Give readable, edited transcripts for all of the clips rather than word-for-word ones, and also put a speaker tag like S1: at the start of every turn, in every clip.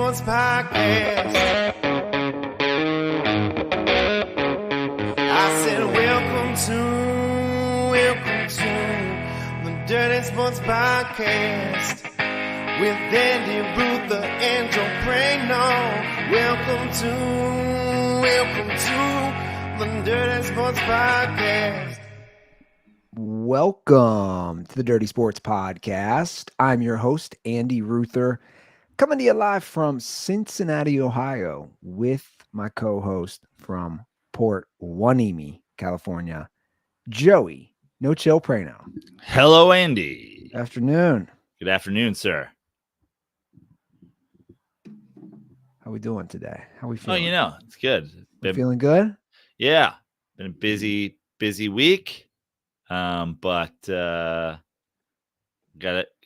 S1: Sports Podcast. I said, welcome to the Dirty Sports Podcast with Andy Ruther and Joe Prano. Welcome to the Dirty Sports Podcast.
S2: Welcome to the Dirty Sports Podcast. I'm your host, Andy Ruther, coming to you live from Cincinnati, Ohio, with my co-host from Port Hueneme, California, Joey No Chill Prano.
S3: Hello, Andy.
S2: Afternoon.
S3: Good afternoon, sir.
S2: How we doing today? How we feeling?
S3: It's good.
S2: Feeling good?
S3: Yeah, been a busy week. But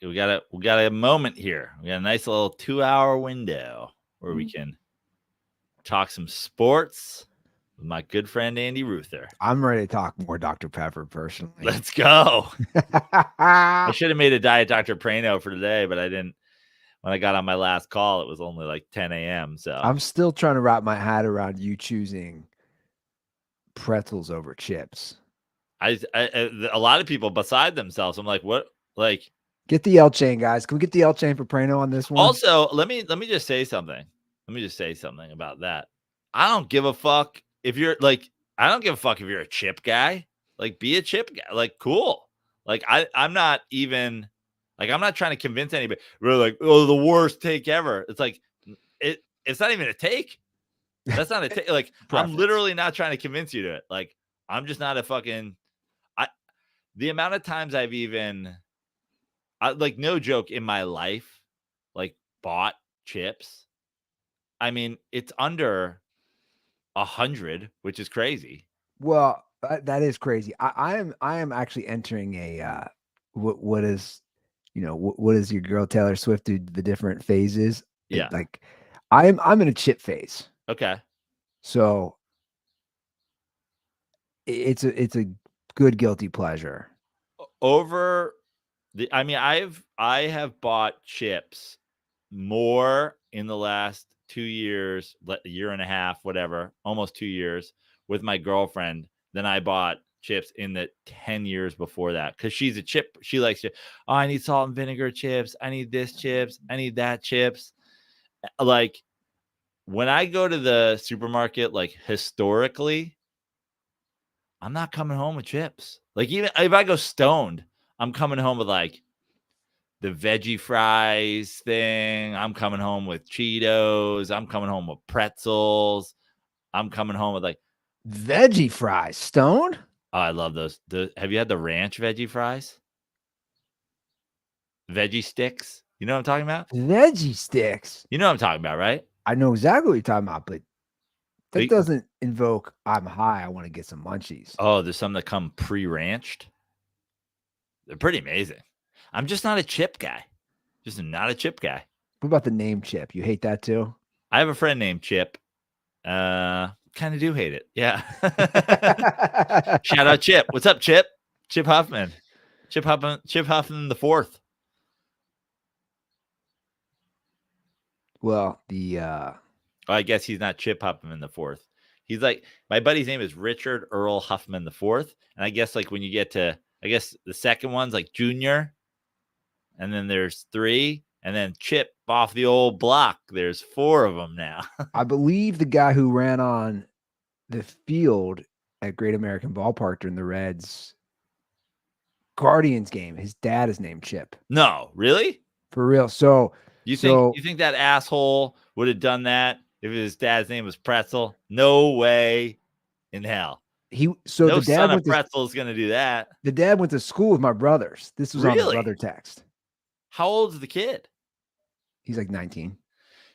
S3: we got a moment here. We got a nice little 2-hour window where we can talk some sports with my good friend Andy Ruther.
S2: I'm ready to talk more Dr. Pepper personally.
S3: Let's go. I should have made a Diet Dr. Prano for today, but I didn't. When I got on my last call, it was only like 10 a.m. So
S2: I'm still trying to wrap my head around you choosing pretzels over chips.
S3: I a lot of people beside themselves. I'm like, what? Like,
S2: get the L chain, guys. Can we get the L chain for Prano on this one?
S3: Also, let me just say something. Let me just say something about that. I don't give a fuck if you're like, I don't give a fuck if you're a chip guy. Like, be a chip guy. Like, cool. Like, I'm not even like, I'm not trying to convince anybody. We're like, oh, the worst take ever. It's like it's not even a take. That's not a take. Like, I'm literally not trying to convince you to it. Like, I'm just not a fucking. The amount of times I've even, like, no joke, in my life, like, bought chips. I mean, it's under 100, which is crazy.
S2: Well, that is crazy. I am actually entering a what is, what is your girl Taylor Swift do the different phases?
S3: Yeah,
S2: like I'm in a chip phase.
S3: Okay.
S2: So it's a good guilty pleasure.
S3: I have bought chips more in the last 2 years, a year and a half, whatever, almost 2 years with my girlfriend than I bought chips in the 10 years before that. Because she's a chip. She likes to, oh, I need salt and vinegar chips. I need this chips. I need that chips. Like, when I go to the supermarket, like, historically, I'm not coming home with chips. Like, even if I go stoned, I'm coming home with like the veggie fries thing. I'm coming home with Cheetos. I'm coming home with pretzels. I'm coming home with like
S2: veggie fries. Stoned?
S3: Oh, I love those. Have you had the ranch veggie fries? Veggie sticks. You know what I'm talking about?
S2: Veggie sticks.
S3: You know what I'm talking about, right?
S2: I know exactly what you're talking about, but that doesn't invoke I'm high. I want to get some munchies.
S3: Oh, there's some that come pre-ranched. They're pretty amazing. I'm just not a chip guy. Just not a chip guy.
S2: What about the name Chip? You hate that too?
S3: I have a friend named Chip. Kind of do hate it. Yeah. Shout out Chip. What's up, Chip? Chip Huffman. Chip Huffman the fourth.
S2: Well,
S3: I guess he's not Chip Huffman the fourth. He's like, my buddy's name is Richard Earl Huffman the fourth. And I guess like when you get to, I guess the second one's like Junior. And then there's 3. And then Chip off the old block. There's 4 of them now.
S2: I believe the guy who ran on the field at Great American Ballpark during the Reds Guardians game, his dad is named Chip.
S3: No, really?
S2: For real. So
S3: you think that asshole would have done that if his dad's name was Pretzel? No way in hell.
S2: No
S3: the dad son of Pretzel is going to do that.
S2: The dad went to school with my brothers. This was
S3: really?
S2: On the brother text.
S3: How old is the kid?
S2: He's like 19.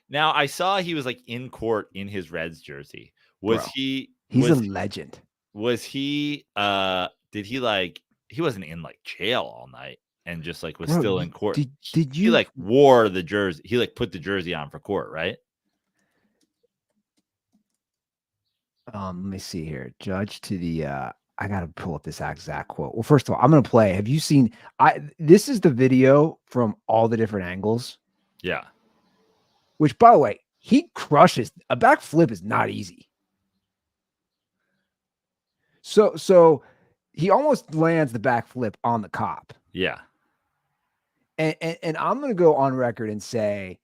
S3: Now, I saw he was like in court in his Reds jersey. He's
S2: a legend.
S3: Was he did he like, he wasn't in like jail all night and just like was still in court?
S2: Did you
S3: he like wore the jersey? He like put the jersey on for court, right?
S2: Let me see here. Judge to the I gotta pull up this exact quote. Well, first of all, I'm gonna play. Have you seen this is the video from all the different angles?
S3: Yeah.
S2: which, by the way, he crushes. A backflip is not easy. So he almost lands the backflip on the cop.
S3: Yeah.
S2: And I'm going to go on record and say,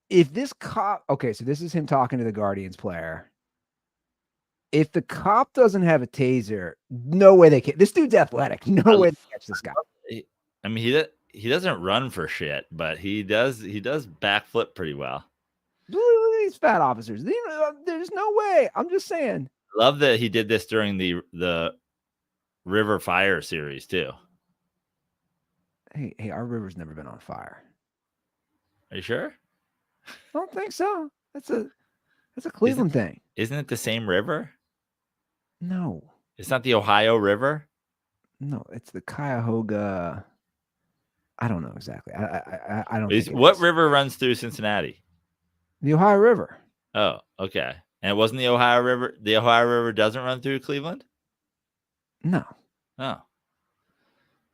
S2: if this cop, okay, so this is him talking to the Guardians player. If the cop doesn't have a taser, no way they can. This dude's athletic. No way they catch this guy.
S3: I mean, he doesn't run for shit, but he does backflip pretty well.
S2: Look at these fat officers. There's no way. I'm just saying.
S3: Love that he did this during the River Fire series too.
S2: Hey, our river's never been on fire.
S3: Are you sure?
S2: I don't think so. That's a Cleveland thing.
S3: Isn't it the same river?
S2: No.
S3: It's not the Ohio River?
S2: No, it's the Cuyahoga. I don't know exactly. I don't think
S3: what river runs through Cincinnati?
S2: The Ohio River.
S3: Oh, okay. And it wasn't the Ohio River. The Ohio River doesn't run through Cleveland?
S2: No.
S3: Oh.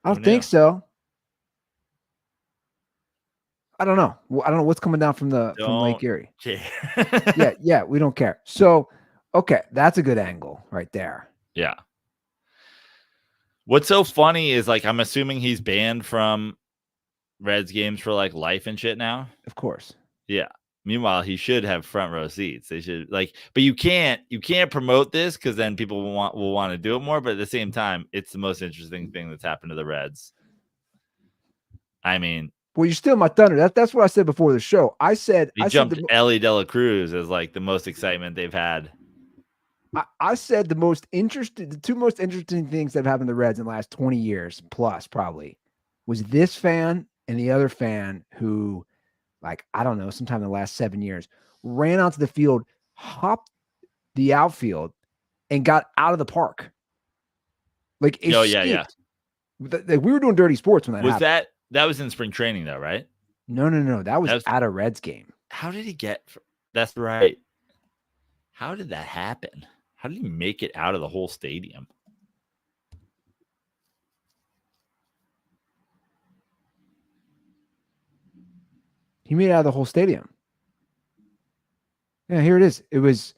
S2: I don't think so. I don't know. I don't know what's coming down from Lake Erie. Yeah, we don't care. So, okay, that's a good angle right there.
S3: Yeah. What's so funny is, like, I'm assuming he's banned from Reds games for like life and shit now.
S2: Of course.
S3: Yeah. Meanwhile, he should have front row seats. They should, like, but you can't promote this because then people will want to do it more. But at the same time, it's the most interesting thing that's happened to the Reds. I mean,
S2: well, you're still my thunder. That's what I said before the show. I said
S3: he jumped Ellie De La Cruz as like the most excitement they've had.
S2: I said the two most interesting things that have happened to the Reds in the last 20 years plus probably was this fan and the other fan who, like, I don't know, sometime in the last 7 years, ran onto the field, hopped the outfield, and got out of the park. Like,
S3: oh yeah.
S2: Like, we were doing dirty sports when that happened.
S3: That was in spring training though, right?
S2: No. That was at a Reds game.
S3: How did he get? That's right. How did that happen? How did he make it out of the whole stadium?
S2: He made it out of the whole stadium. Yeah, here it is. It was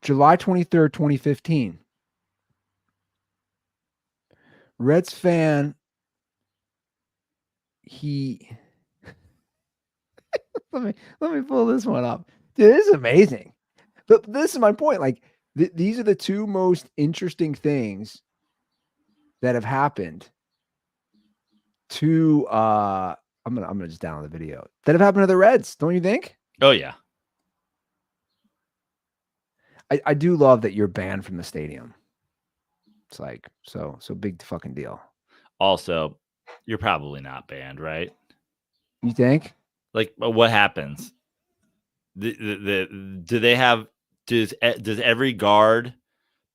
S2: July 23rd, 2015. Reds fan. let me pull this one up. Dude, this is amazing. But this is my point. Like, these are the two most interesting things that have happened to I'm gonna just download the video that have happened to the Reds, don't you think?
S3: Oh yeah.
S2: I do love that you're banned from the stadium. It's like so big fucking deal.
S3: Also, you're probably not banned, right?
S2: You think?
S3: Like, what happens? Do they have? Does every guard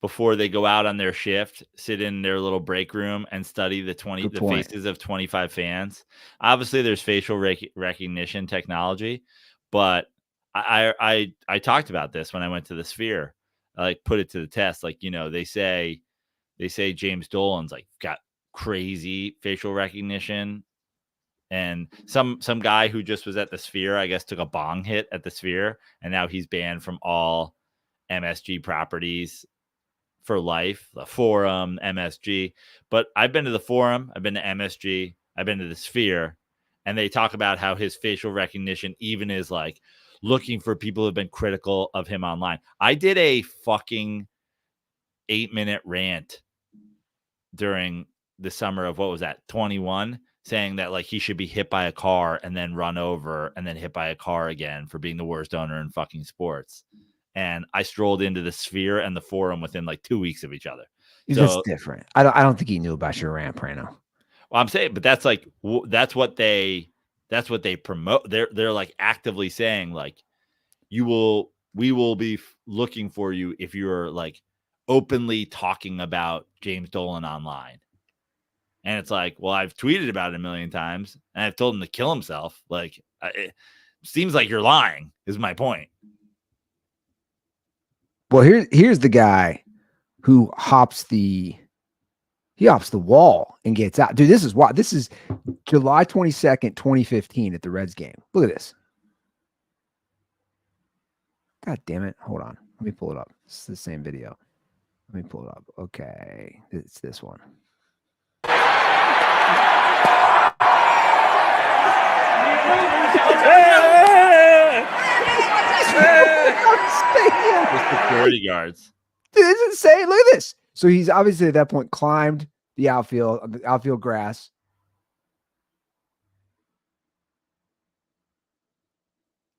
S3: before they go out on their shift sit in their little break room and study the faces of 25 fans? Obviously, there's facial recognition technology, but I talked about this when I went to the Sphere. I like put it to the test. Like, you know, they say James Dolan's like got crazy facial recognition, and some guy who just was at the Sphere, I guess, took a bong hit at the Sphere, and now he's banned from all MSG properties for life. The Forum, MSG. But I've been to the Forum, I've been to MSG, I've been to the Sphere, and they talk about how his facial recognition even is like looking for people who have been critical of him online. I did a fucking 8-minute rant during the summer of, what was that, 21, saying that like he should be hit by a car and then run over and then hit by a car again for being the worst owner in fucking sports. And I strolled into the Sphere and the Forum within like 2 weeks of each other.
S2: That's different. I don't think he knew about your rant, Prano.
S3: Well, I'm saying, but that's like, that's what they promote. They're like actively saying like, we will be looking for you if you're like openly talking about James Dolan online. And it's like, well, I've tweeted about it a million times and I've told him to kill himself. Like, it seems like you're lying is my point.
S2: Well, here's the guy who hops the wall and gets out. Dude, this is July 22nd, 2015 at the Reds game. Look at this. God damn it. Hold on. Let me pull it up. It's the same video. Let me pull it up. Okay. It's this one.
S3: The security guards.
S2: Dude, it's insane. Look at this. So he's obviously at that point climbed the outfield grass.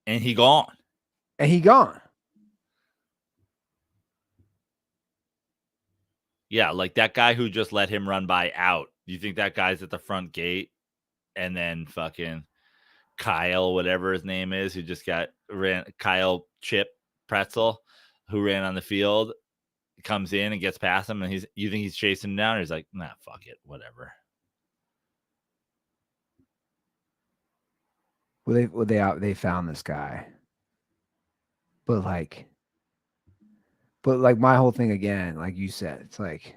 S3: And he gone.
S2: And he gone.
S3: Yeah, like that guy who just let him run by out. You think that guy's at the front gate? And then fucking Kyle, whatever his name is, who just Kyle Chip Pretzel, who ran on the field, comes in and gets past him, and you think he's chasing him down? He's like, nah, fuck it, whatever.
S2: Well, they found this guy, but like my whole thing again, like you said, it's like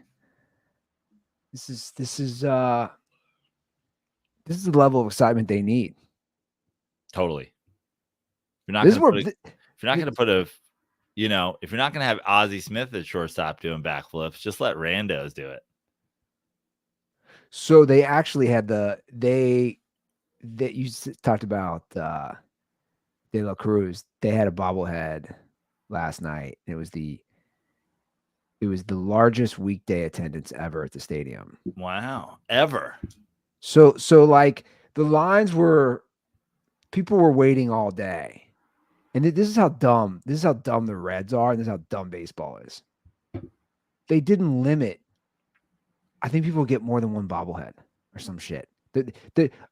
S2: this is the level of excitement they need.
S3: Totally. If you're not going to have Ozzie Smith at shortstop doing backflips, just let randos do it.
S2: So they actually had that you talked about De La Cruz. They had a bobblehead last night. It was the largest weekday attendance ever at the stadium.
S3: Wow, ever.
S2: So like the lines were, people were waiting all day. And this is how dumb the Reds are, and this is how dumb baseball is. They didn't limit. I think people get more than one bobblehead or some shit.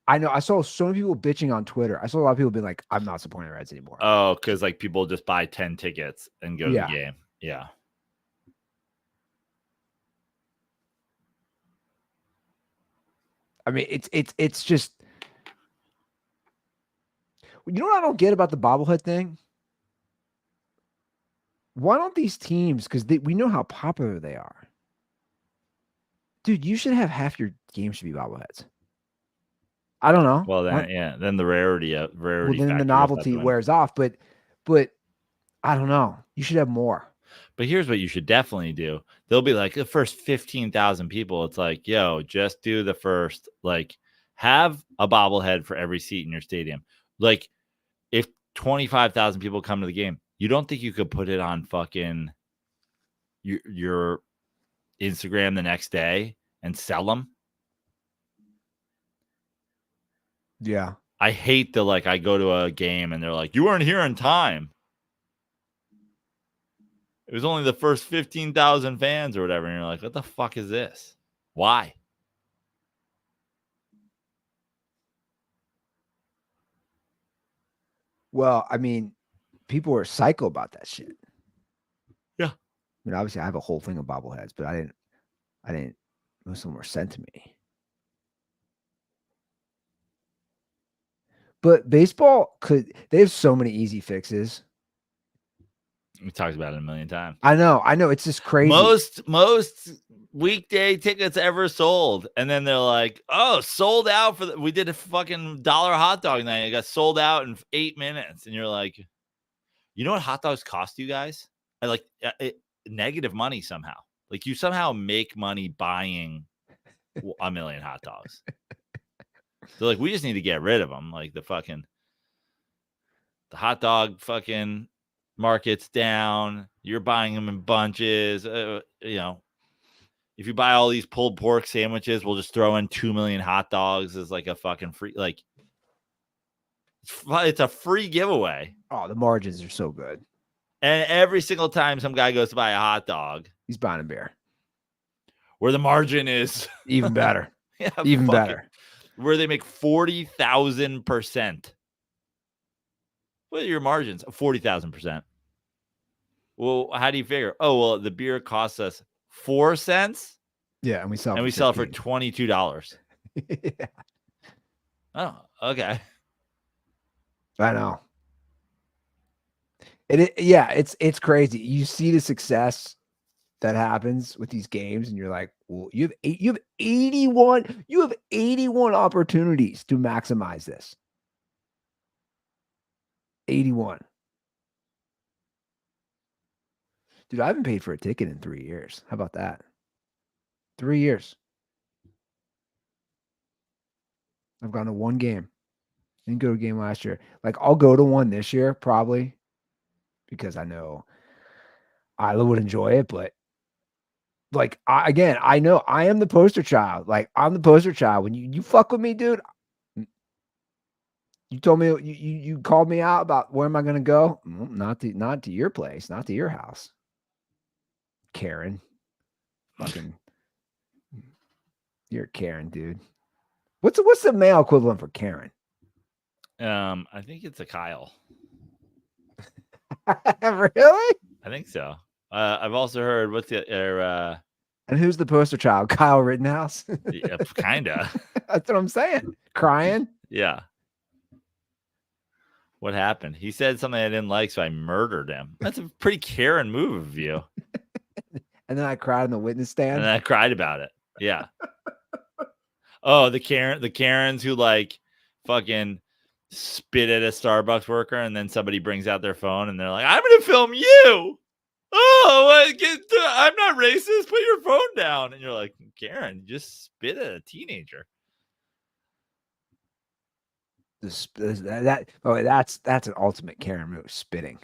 S2: I know I saw so many people bitching on Twitter. I saw a lot of people being like, I'm not supporting the Reds anymore.
S3: Oh, because like people just buy 10 tickets and go to the game. Yeah.
S2: I mean, it's just, you know what I don't get about the bobblehead thing? Why don't these teams, because we know how popular they are. Dude, you should have half your games should be bobbleheads. I don't know.
S3: Well, then, then the rarity.
S2: Well, then the novelty wears off, but I don't know. You should have more.
S3: But here's what you should definitely do. They'll be like the first 15,000 people. It's like, yo, just do the first, like have a bobblehead for every seat in your stadium. Like if 25,000 people come to the game, you don't think you could put it on fucking your Instagram the next day and sell them?
S2: Yeah.
S3: I hate I go to a game and they're like, you weren't here in time. It was only the first 15,000 fans or whatever. And you're like, what the fuck is this? Why?
S2: Well, I mean, people are psycho about that shit.
S3: Yeah.
S2: I mean, obviously I have a whole thing of bobbleheads, but I didn't, most of them were sent to me. But baseball they have so many easy fixes.
S3: We talked about it a million times.
S2: I know. It's just crazy.
S3: Most weekday tickets ever sold. And then they're like, oh, sold out we did a fucking $1 hot dog night. It got sold out in 8 minutes. And you're like, you know what hot dogs cost you guys? Negative money somehow. Like you somehow make money buying a million hot dogs. So like, we just need to get rid of them. Like the hot dog fucking market's down. You're buying them in bunches. If you buy all these pulled pork sandwiches, we'll just throw in 2 million hot dogs as like a fucking free, like it's a free giveaway.
S2: Oh, the margins are so good.
S3: And every single time some guy goes to buy a hot dog,
S2: he's buying a beer.
S3: Where the margin is
S2: even better.
S3: Yeah,
S2: even better.
S3: Where they make 40,000%. What are your margins? 40,000%. Well, how do you figure? Oh, well, the beer costs us 4 cents.
S2: Yeah, and we sell
S3: it for $22.
S2: Yeah.
S3: Oh, okay.
S2: I know. It's crazy. You see the success that happens with these games, and you're like, well, you have 81 opportunities to maximize this. 81. Dude, I haven't paid for a ticket in 3 years. How about that? 3 years. I've gone to one game. Didn't go to a game last year. Like, I'll go to one this year, probably, because I know Isla would enjoy it. But, like, I know I am the poster child. Like, I'm the poster child. When you fuck with me, dude, you told me, you called me out about where am I going to go? Not to your place, not to your house. Karen. Fucking, you're Karen, dude. What's the male equivalent for Karen?
S3: I think it's a Kyle.
S2: Really?
S3: I think so. I've also heard what's the
S2: And who's the poster child? Kyle Rittenhouse?
S3: yeah, kinda.
S2: That's what I'm saying. Crying?
S3: Yeah. What happened? He said something I didn't like, so I murdered him. That's a pretty Karen move of you.
S2: And then I cried in the witness stand.
S3: And I cried about it. Yeah. Oh, the Karens who like fucking spit at a Starbucks worker, and then somebody brings out their phone and they're like, "I'm gonna film you." Oh, I'm not racist. Put your phone down. And you're like, Karen, you just spit at a teenager.
S2: That's an ultimate Karen move. Spitting.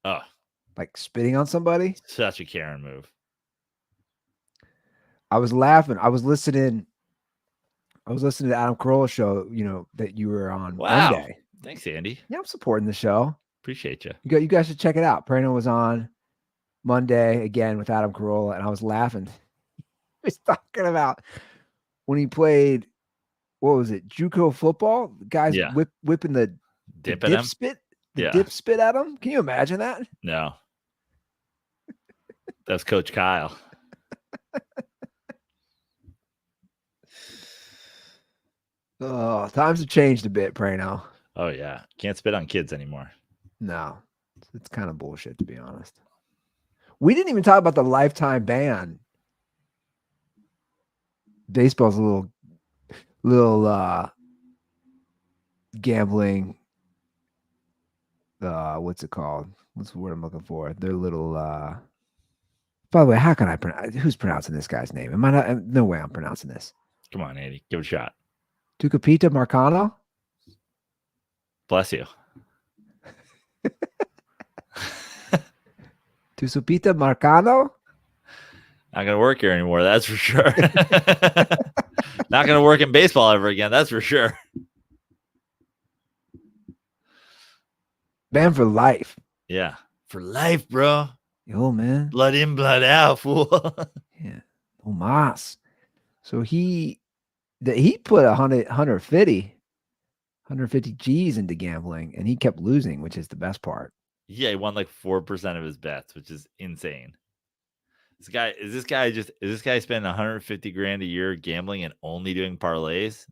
S3: Oh,
S2: Like spitting on somebody.
S3: such a Karen move.
S2: I was laughing. I was listening to Adam Carolla's show, that you were on Monday.
S3: Thanks, Andy.
S2: Yeah, I'm supporting the show.
S3: Appreciate you.
S2: You guys should check it out. Prano was on Monday again with Adam Carolla, and I was laughing. He was talking about when he played, what was it, JUCO football? The guys whipping the
S3: dip
S2: spit at him. Can you imagine that?
S3: No. That's Coach Kyle.
S2: Oh, times have changed a bit, Prano.
S3: Oh, yeah. Can't spit on kids anymore.
S2: No, it's kind of bullshit, to be honest. We didn't even talk about the lifetime ban. Baseball's a little gambling. What's it called? What's the word I'm looking for? They're little. By the way, how can I pronounce? Who's pronouncing this guy's name? Am I not? No way I'm pronouncing this.
S3: Come on, Andy. Give it a shot.
S2: Tucapita Marcano?
S3: Bless you.
S2: Tucapita Marcano?
S3: Not going to work here anymore. That's for sure. Not going to work in baseball ever again. That's for sure.
S2: Banned for life.
S3: Yeah. For life, bro.
S2: Yo, man.
S3: Blood in, blood out, fool.
S2: Yeah. Omas. So he put 150 G's into gambling, and he kept losing, which is the best part.
S3: Yeah, he won like 4% of his bets, which is insane. Is this guy spending 150 grand a year gambling and only doing parlays?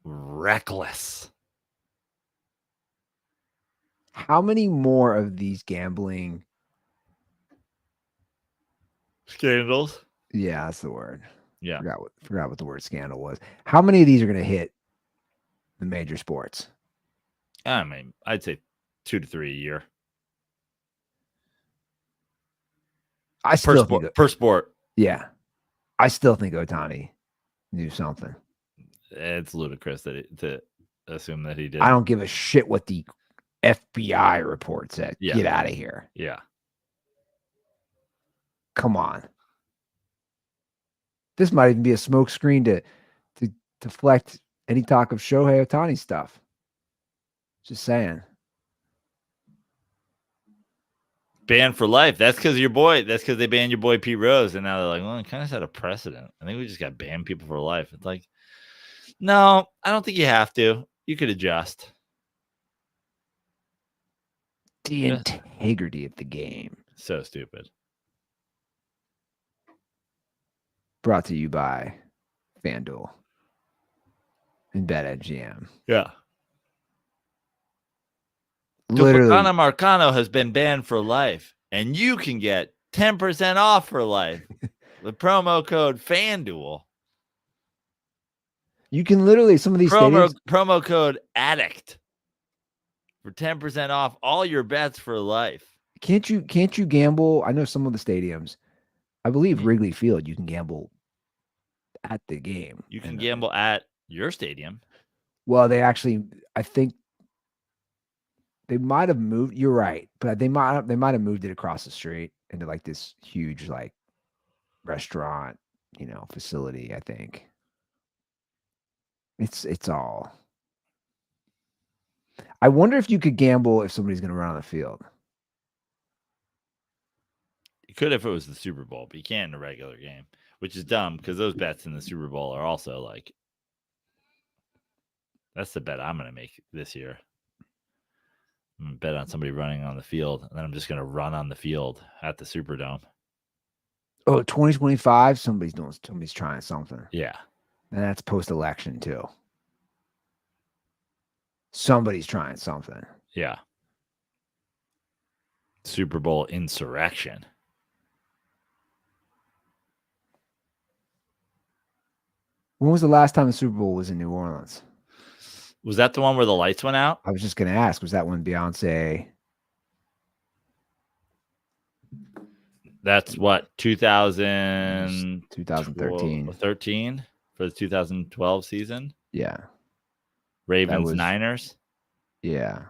S3: Reckless.
S2: How many more of these gambling
S3: scandals?
S2: Yeah, that's the word.
S3: Yeah.
S2: Forgot what the word scandal was. How many of these are going to hit the major sports?
S3: I mean, I'd say 2 to 3 a year. Per sport.
S2: Yeah. I still think Ohtani knew something.
S3: It's ludicrous to assume that he did.
S2: I don't give a shit what the FBI report said.
S3: Yeah.
S2: Get out of here.
S3: Yeah.
S2: Come on. This might even be a smoke screen to deflect any talk of Shohei Ohtani stuff. Just saying.
S3: Banned for life. That's because your boy. That's because they banned your boy Pete Rose, and now they're like, well, it kind of set a precedent. I think we just got to ban people for life. It's like, no, I don't think you have to. You could adjust.
S2: The integrity of the game.
S3: So stupid.
S2: Brought to you by FanDuel and BetMGM.
S3: Yeah.
S2: Literally.
S3: Tucapita Marcano has been banned for life, and you can get 10% off for life with promo code FanDuel.
S2: You can literally, some of these
S3: promo code ADDICT for 10% off all your bets for life.
S2: Can't you gamble? I know some of the stadiums. I believe
S3: Mm.
S2: Wrigley Field, you can gamble at the game.
S3: You can
S2: And,
S3: gamble at your stadium.
S2: well, they actually, I think they might have moved. You're right, but they might have moved it across the street into like this huge like restaurant, facility. I think it's all. I wonder if you could gamble if somebody's going to run on the field.
S3: You could if it was the Super Bowl, but you can't in a regular game, which is dumb because those bets in the Super Bowl are also like. That's the bet I'm going to make this year. I'm going to bet on somebody running on the field, and then I'm just going to run on the field at the Superdome.
S2: Oh, 2025, somebody's trying something.
S3: Yeah.
S2: And that's post-election too. Somebody's trying something.
S3: Yeah. Super Bowl insurrection.
S2: When was the last time the Super Bowl was in New Orleans?
S3: Was that the one where the lights went out?
S2: I was just going to ask, was that when Beyonce?
S3: That's what, 2013 for the 2012 season?
S2: Yeah.
S3: Ravens Niners?
S2: Yeah.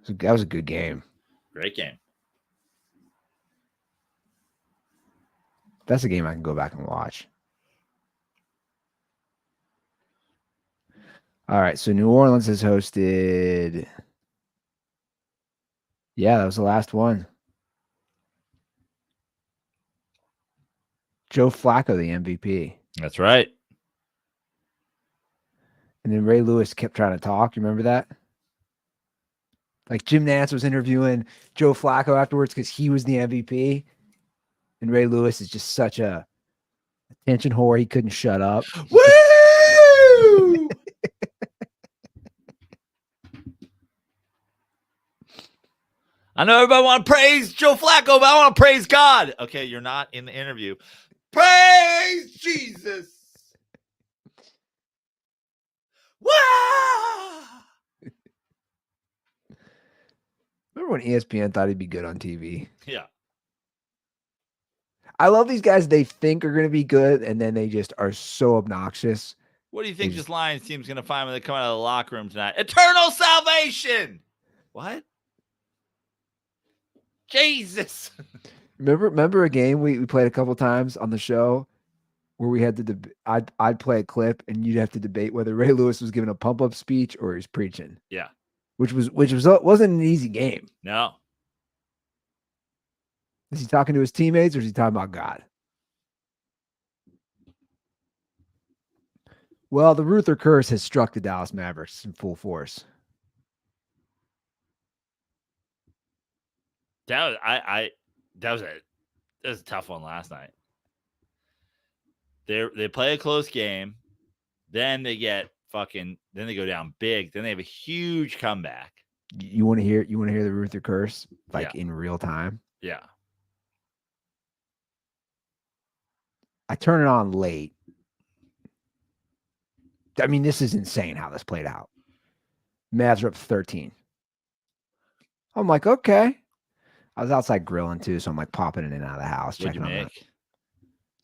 S2: That was a good game.
S3: Great game.
S2: That's a game I can go back and watch. All right, so New Orleans has hosted. Yeah, that was the last one. Joe Flacco, the MVP.
S3: That's right.
S2: And then Ray Lewis kept trying to talk. You remember that? Like Jim Nantz was interviewing Joe Flacco afterwards because he was the MVP. And Ray Lewis is just such a attention whore. He couldn't shut up.
S3: Woo! I know everybody want to praise Joe Flacco, but I want to praise God. Okay, you're not in the interview. Praise Jesus. Wow!
S2: Remember when ESPN thought he'd be good on TV?
S3: Yeah.
S2: I love these guys. They think are going to be good, and then they just are so obnoxious.
S3: What do you think this Lions team's going to find when they come out of the locker room tonight? Eternal salvation. What? Jesus.
S2: Remember a game we played a couple times on the show where we had to I'd play a clip and you'd have to debate whether Ray Lewis was giving a pump up speech or he's preaching.
S3: Yeah.
S2: Which wasn't an easy game.
S3: No.
S2: Is he talking to his teammates or is he talking about God? Well, the Ruther curse has struck the Dallas Mavericks in full force.
S3: That was a tough one last night. They play a close game, then they get then they go down big, then they have a huge comeback.
S2: You want to hear the Ruther curse in real time?
S3: Yeah.
S2: I turn it on late. I mean, this is insane how this played out. Mavs are up 13. I'm like, okay. I was outside grilling too, so I'm like popping in and out of the house.
S3: What'd
S2: checking
S3: you
S2: on
S3: make?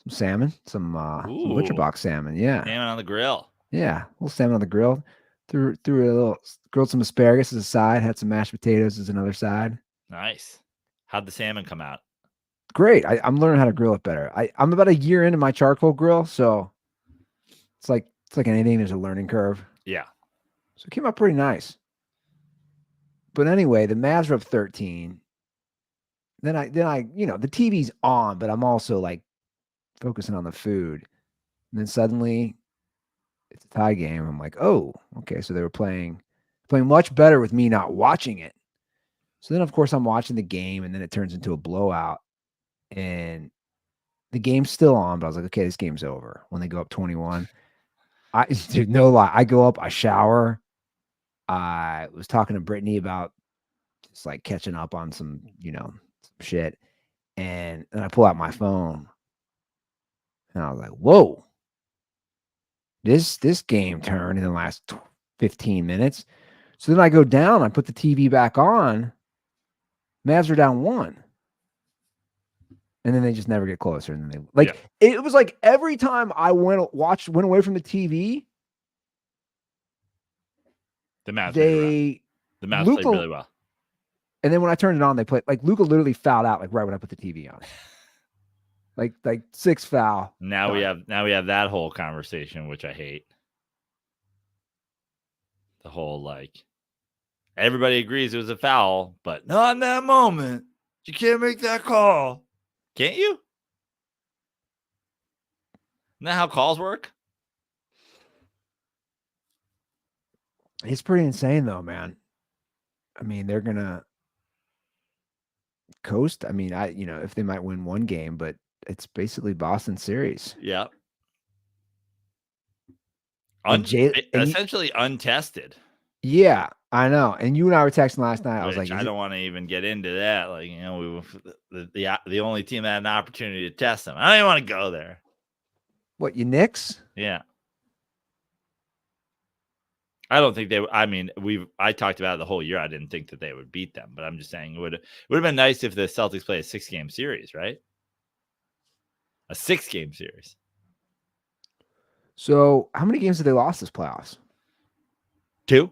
S2: some salmon, some butcher box salmon. Yeah.
S3: Salmon on the grill.
S2: Yeah. A little salmon on the grill. Threw a little, grilled some asparagus as a side, had some mashed potatoes as another side.
S3: Nice. How'd the salmon come out?
S2: Great. I'm learning how to grill it better. I'm about a year into my charcoal grill, so it's like anything, there's a learning curve.
S3: Yeah.
S2: So it came out pretty nice. But anyway, the Mavs are up 13. Then I the TV's on, but I'm also like focusing on the food. And then suddenly it's a tie game. I'm like, oh, okay. So they were playing much better with me not watching it. So then of course I'm watching the game and then it turns into a blowout. And the game's still on, but I was like, okay, this game's over. When they go up 21. Dude, no lie. I go up, I shower. I was talking to Brittany about just like catching up on some, some shit. And then I pull out my phone and I was like, whoa, this game turned in the last 15 minutes. So then I go down, I put the TV back on. Mavs are down 1. And then they just never get closer. And then they it was like every time I went away from the TV,
S3: the Mavs played really well.
S2: And then when I turned it on, they played like Luka literally fouled out like right when I put the TV on. like 6 foul.
S3: Now we have that whole conversation, which I hate. The whole like everybody agrees it was a foul, but not in that moment. You can't make that call. Can't you? Isn't that how calls work?
S2: It's pretty insane though, man. I mean, they're gonna coast. I mean, if they might win one game, but it's basically Boston series.
S3: Yeah. Essentially untested.
S2: Yeah, I know. And you and I were texting last night. I was like,
S3: I don't want to even get into that. Like, the only team that had an opportunity to test them. I don't even want to go there.
S2: What, you Knicks?
S3: Yeah. I don't think they. I mean, I talked about it the whole year. I didn't think that they would beat them, but I'm just saying it would have been nice if the Celtics played a 6-game series, right? A 6-game series.
S2: So, how many games have they lost this playoffs?
S3: 2.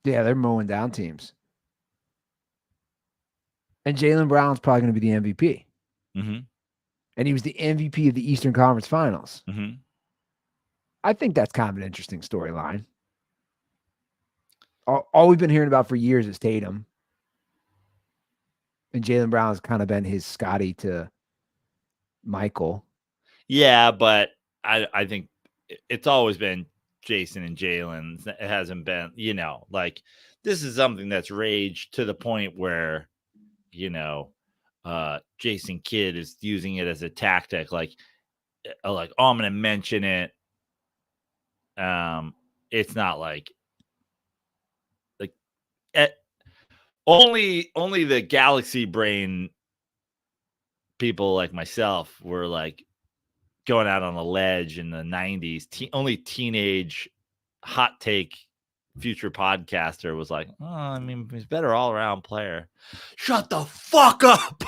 S2: Yeah, they're mowing down teams. And Jaylen Brown's probably going to be the MVP.
S3: Mm-hmm.
S2: And he was the MVP of the Eastern Conference Finals.
S3: Mm-hmm.
S2: I think that's kind of an interesting storyline. All we've been hearing about for years is Tatum. And Jaylen Brown's kind of been his Scotty to Michael.
S3: Yeah, but I think it's always been Jason and Jaylen. It hasn't been, like this is something that's raged to the point where, Jason Kidd is using it as a tactic. Like, oh, I'm going to mention it. It's not like only the galaxy brain people like myself were like going out on a ledge in the 90s. Only teenage hot take future podcaster was like, oh, I mean, he's a better all around player. Shut the fuck up.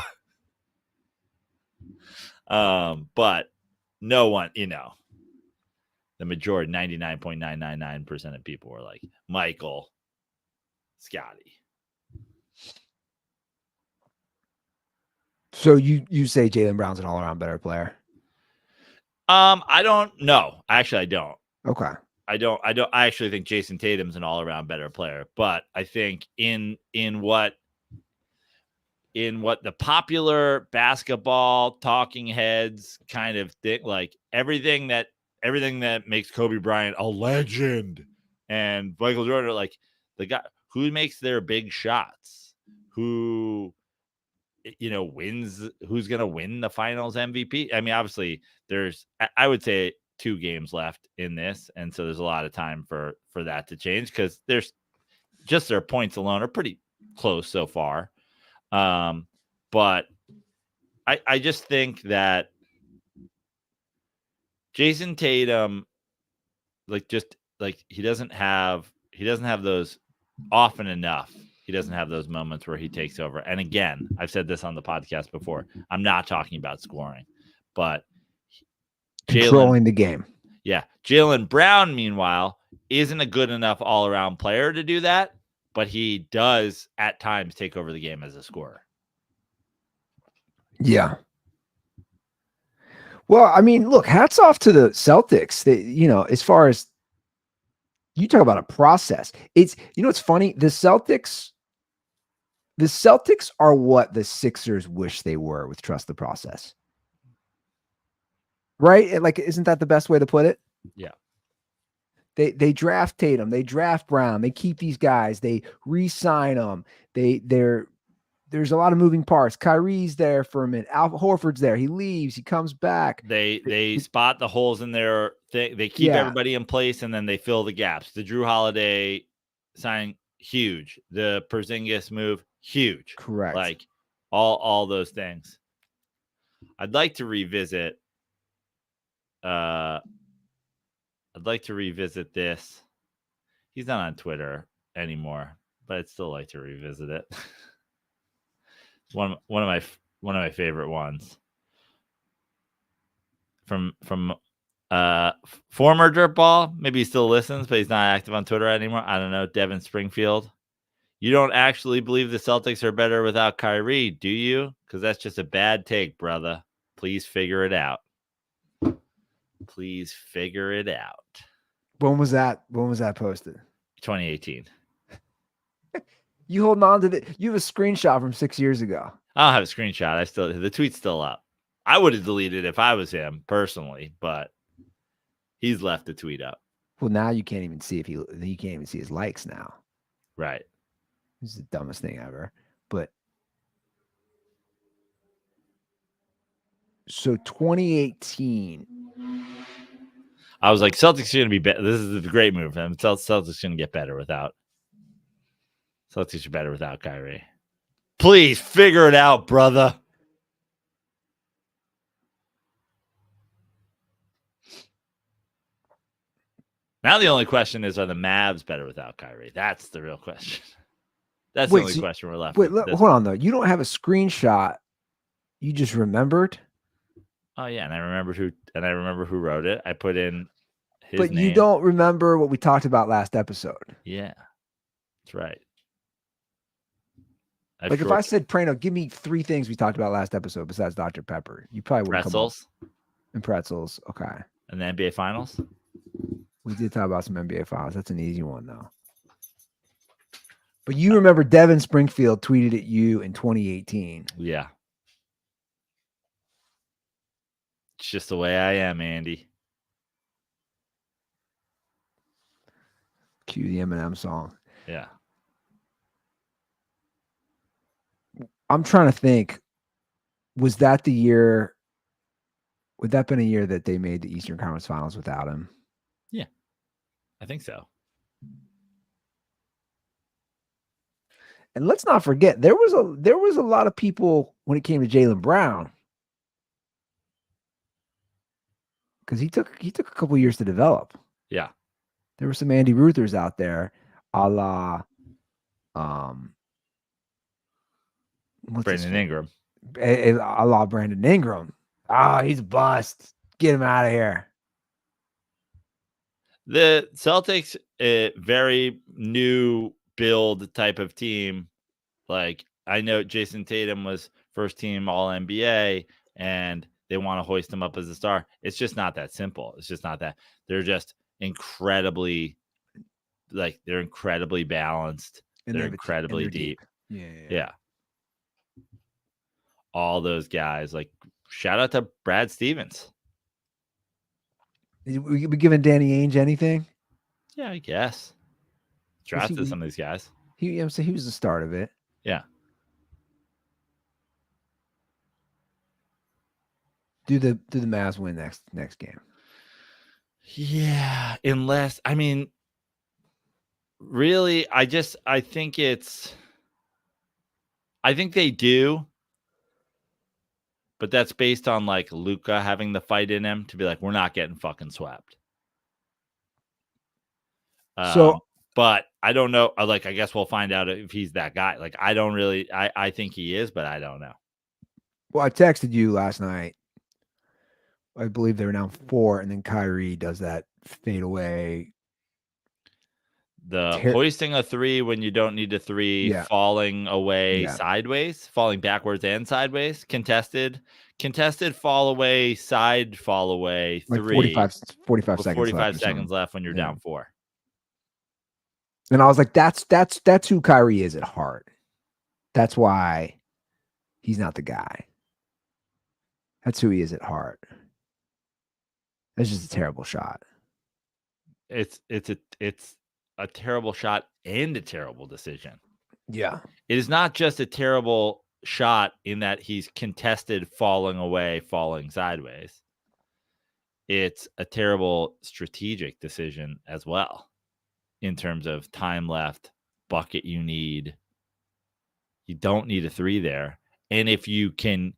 S3: But no one, the majority, 99.999% of people were like, Michael, Scotty.
S2: So you say Jaylen Brown's an all-around better player?
S3: I don't know. Actually, I don't.
S2: Okay.
S3: I don't. I actually think Jason Tatum's an all-around better player, but I think in what the popular basketball talking heads kind of think, like everything that makes Kobe Bryant a legend and Michael Jordan, like the guy who makes their big shots, who wins, who's going to win the finals MVP. I mean, obviously there's, I would say 2 games left in this. And so there's a lot of time for that to change because there's just their points alone are pretty close so far. But I just think that Jason Tatum, he doesn't have those often enough. He doesn't have those moments where he takes over. And again, I've said this on the podcast before. I'm not talking about scoring, but
S2: controlling the game.
S3: Yeah. Jaylen Brown, meanwhile, isn't a good enough all-around player to do that, but he does at times take over the game as a scorer.
S2: Yeah. Well, I mean, look, hats off to the Celtics. They, as far as you talk about a process, it's, it's funny. The Celtics are what the Sixers wish they were with trust the process. Right? Like, isn't that the best way to put it?
S3: Yeah.
S2: They draft Tatum, they draft Brown, they keep these guys, they re-sign them. There's a lot of moving parts. Kyrie's there for a minute. Al Horford's there. He leaves. He comes back.
S3: They spot the holes in their thing. They keep everybody in place, and then they fill the gaps. The Drew Holiday sign, huge. The Porzingis move, huge.
S2: Correct.
S3: Like all those things. I'd like to revisit. This. He's not on Twitter anymore, but I'd still like to revisit it. One of my favorite ones from former dirtball. Maybe he still listens, but he's not active on Twitter anymore. I don't know. Devin Springfield. You don't actually believe the Celtics are better without Kyrie, do you? Because that's just a bad take, brother. Please figure it out. Please figure it out.
S2: When was that? When was that posted?
S3: 2018.
S2: You holding on to you have a screenshot from 6 years ago.
S3: I don't have a screenshot. The tweet's still up. I would have deleted it if I was him personally, but he's left the tweet up.
S2: Well, now you can't even see you can't even see his likes now.
S3: Right.
S2: This is the dumbest thing ever. But so 2018.
S3: I was like, Celtics are going to be better. This is a great move. Celtics are going to get better without. Celtics are better without Kyrie. Please figure it out, brother. Now the only question is, are the Mavs better without Kyrie? That's the real question. That's the only question we're left with.
S2: Hold on, though. You don't have a screenshot. You just remembered?
S3: Oh, yeah, and I remember who wrote it. I put in his name.
S2: But you don't remember what we talked about last episode.
S3: Yeah, that's right.
S2: If I said, Prano, give me 3 things we talked about last episode besides Dr. Pepper, you probably would come up. And pretzels. Okay.
S3: And the NBA Finals?
S2: We did talk about some NBA Finals. That's an easy one, though. But you remember Devin Springfield tweeted at you in 2018.
S3: Yeah. It's just the way I am, Andy.
S2: Cue the Eminem song.
S3: Yeah.
S2: I'm trying to think. Was that the year? Would that been a year that they made the Eastern Conference Finals without him?
S3: Yeah, I think so.
S2: And let's not forget, there was a lot of people when it came to Jaylen Brown, because he took a couple years to develop.
S3: Yeah,
S2: there were some Andy Ruthers out there, a la
S3: Brandon Ingram.
S2: A la Brandon Ingram. He's a bust. Get him out of here.
S3: The Celtics, a very new build type of team. Like, I know Jason Tatum was first team All-NBA, and they want to hoist him up as a star. It's just not that simple. It's just not that. They're just incredibly balanced. And they're incredibly deep. Yeah. All those guys, like, shout out to Brad Stevens.
S2: We giving Danny Ainge anything?
S3: Yeah, I guess. Drafted some of these guys.
S2: He was the start of it.
S3: Yeah.
S2: Do the Mavs win next game?
S3: Yeah, unless, I mean, really, I think they do. But that's based on, like, Luka having the fight in him to be like, we're not getting fucking swept. But I don't know. Like, I guess we'll find out if he's that guy. Like, I think he is, but I don't know.
S2: Well, I texted you last night. I believe they were down 4, and then Kyrie does that fade away.
S3: The hoisting a 3 when you don't need a 3, falling away sideways, falling backwards and sideways, contested fall away, side fall away, 3.
S2: Like 45 seconds
S3: 45 seconds left when you're down 4.
S2: And I was like, that's who Kyrie is at heart. That's why he's not the guy. That's who he is at heart. That's just a terrible shot.
S3: It's a terrible shot and a terrible decision.
S2: Yeah.
S3: It is not just a terrible shot in that he's contested falling away, falling sideways. It's a terrible strategic decision as well in terms of time left, bucket you need. You don't need a 3 there. And if you can,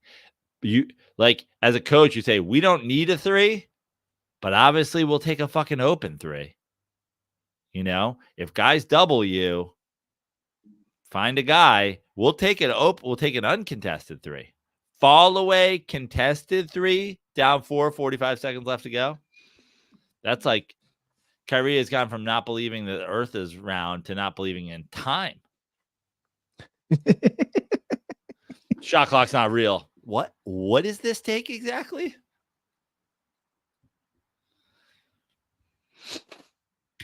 S3: like, as a coach, you say, we don't need a 3, but obviously we'll take a fucking open 3. You know, if guys double you, Find a guy. We'll take an uncontested 3. Fall away, contested 3, down 4, 45 seconds left to go. That's like Kyrie has gone from not believing that the earth is round to not believing in time. Shot clock's not real. What is this take exactly?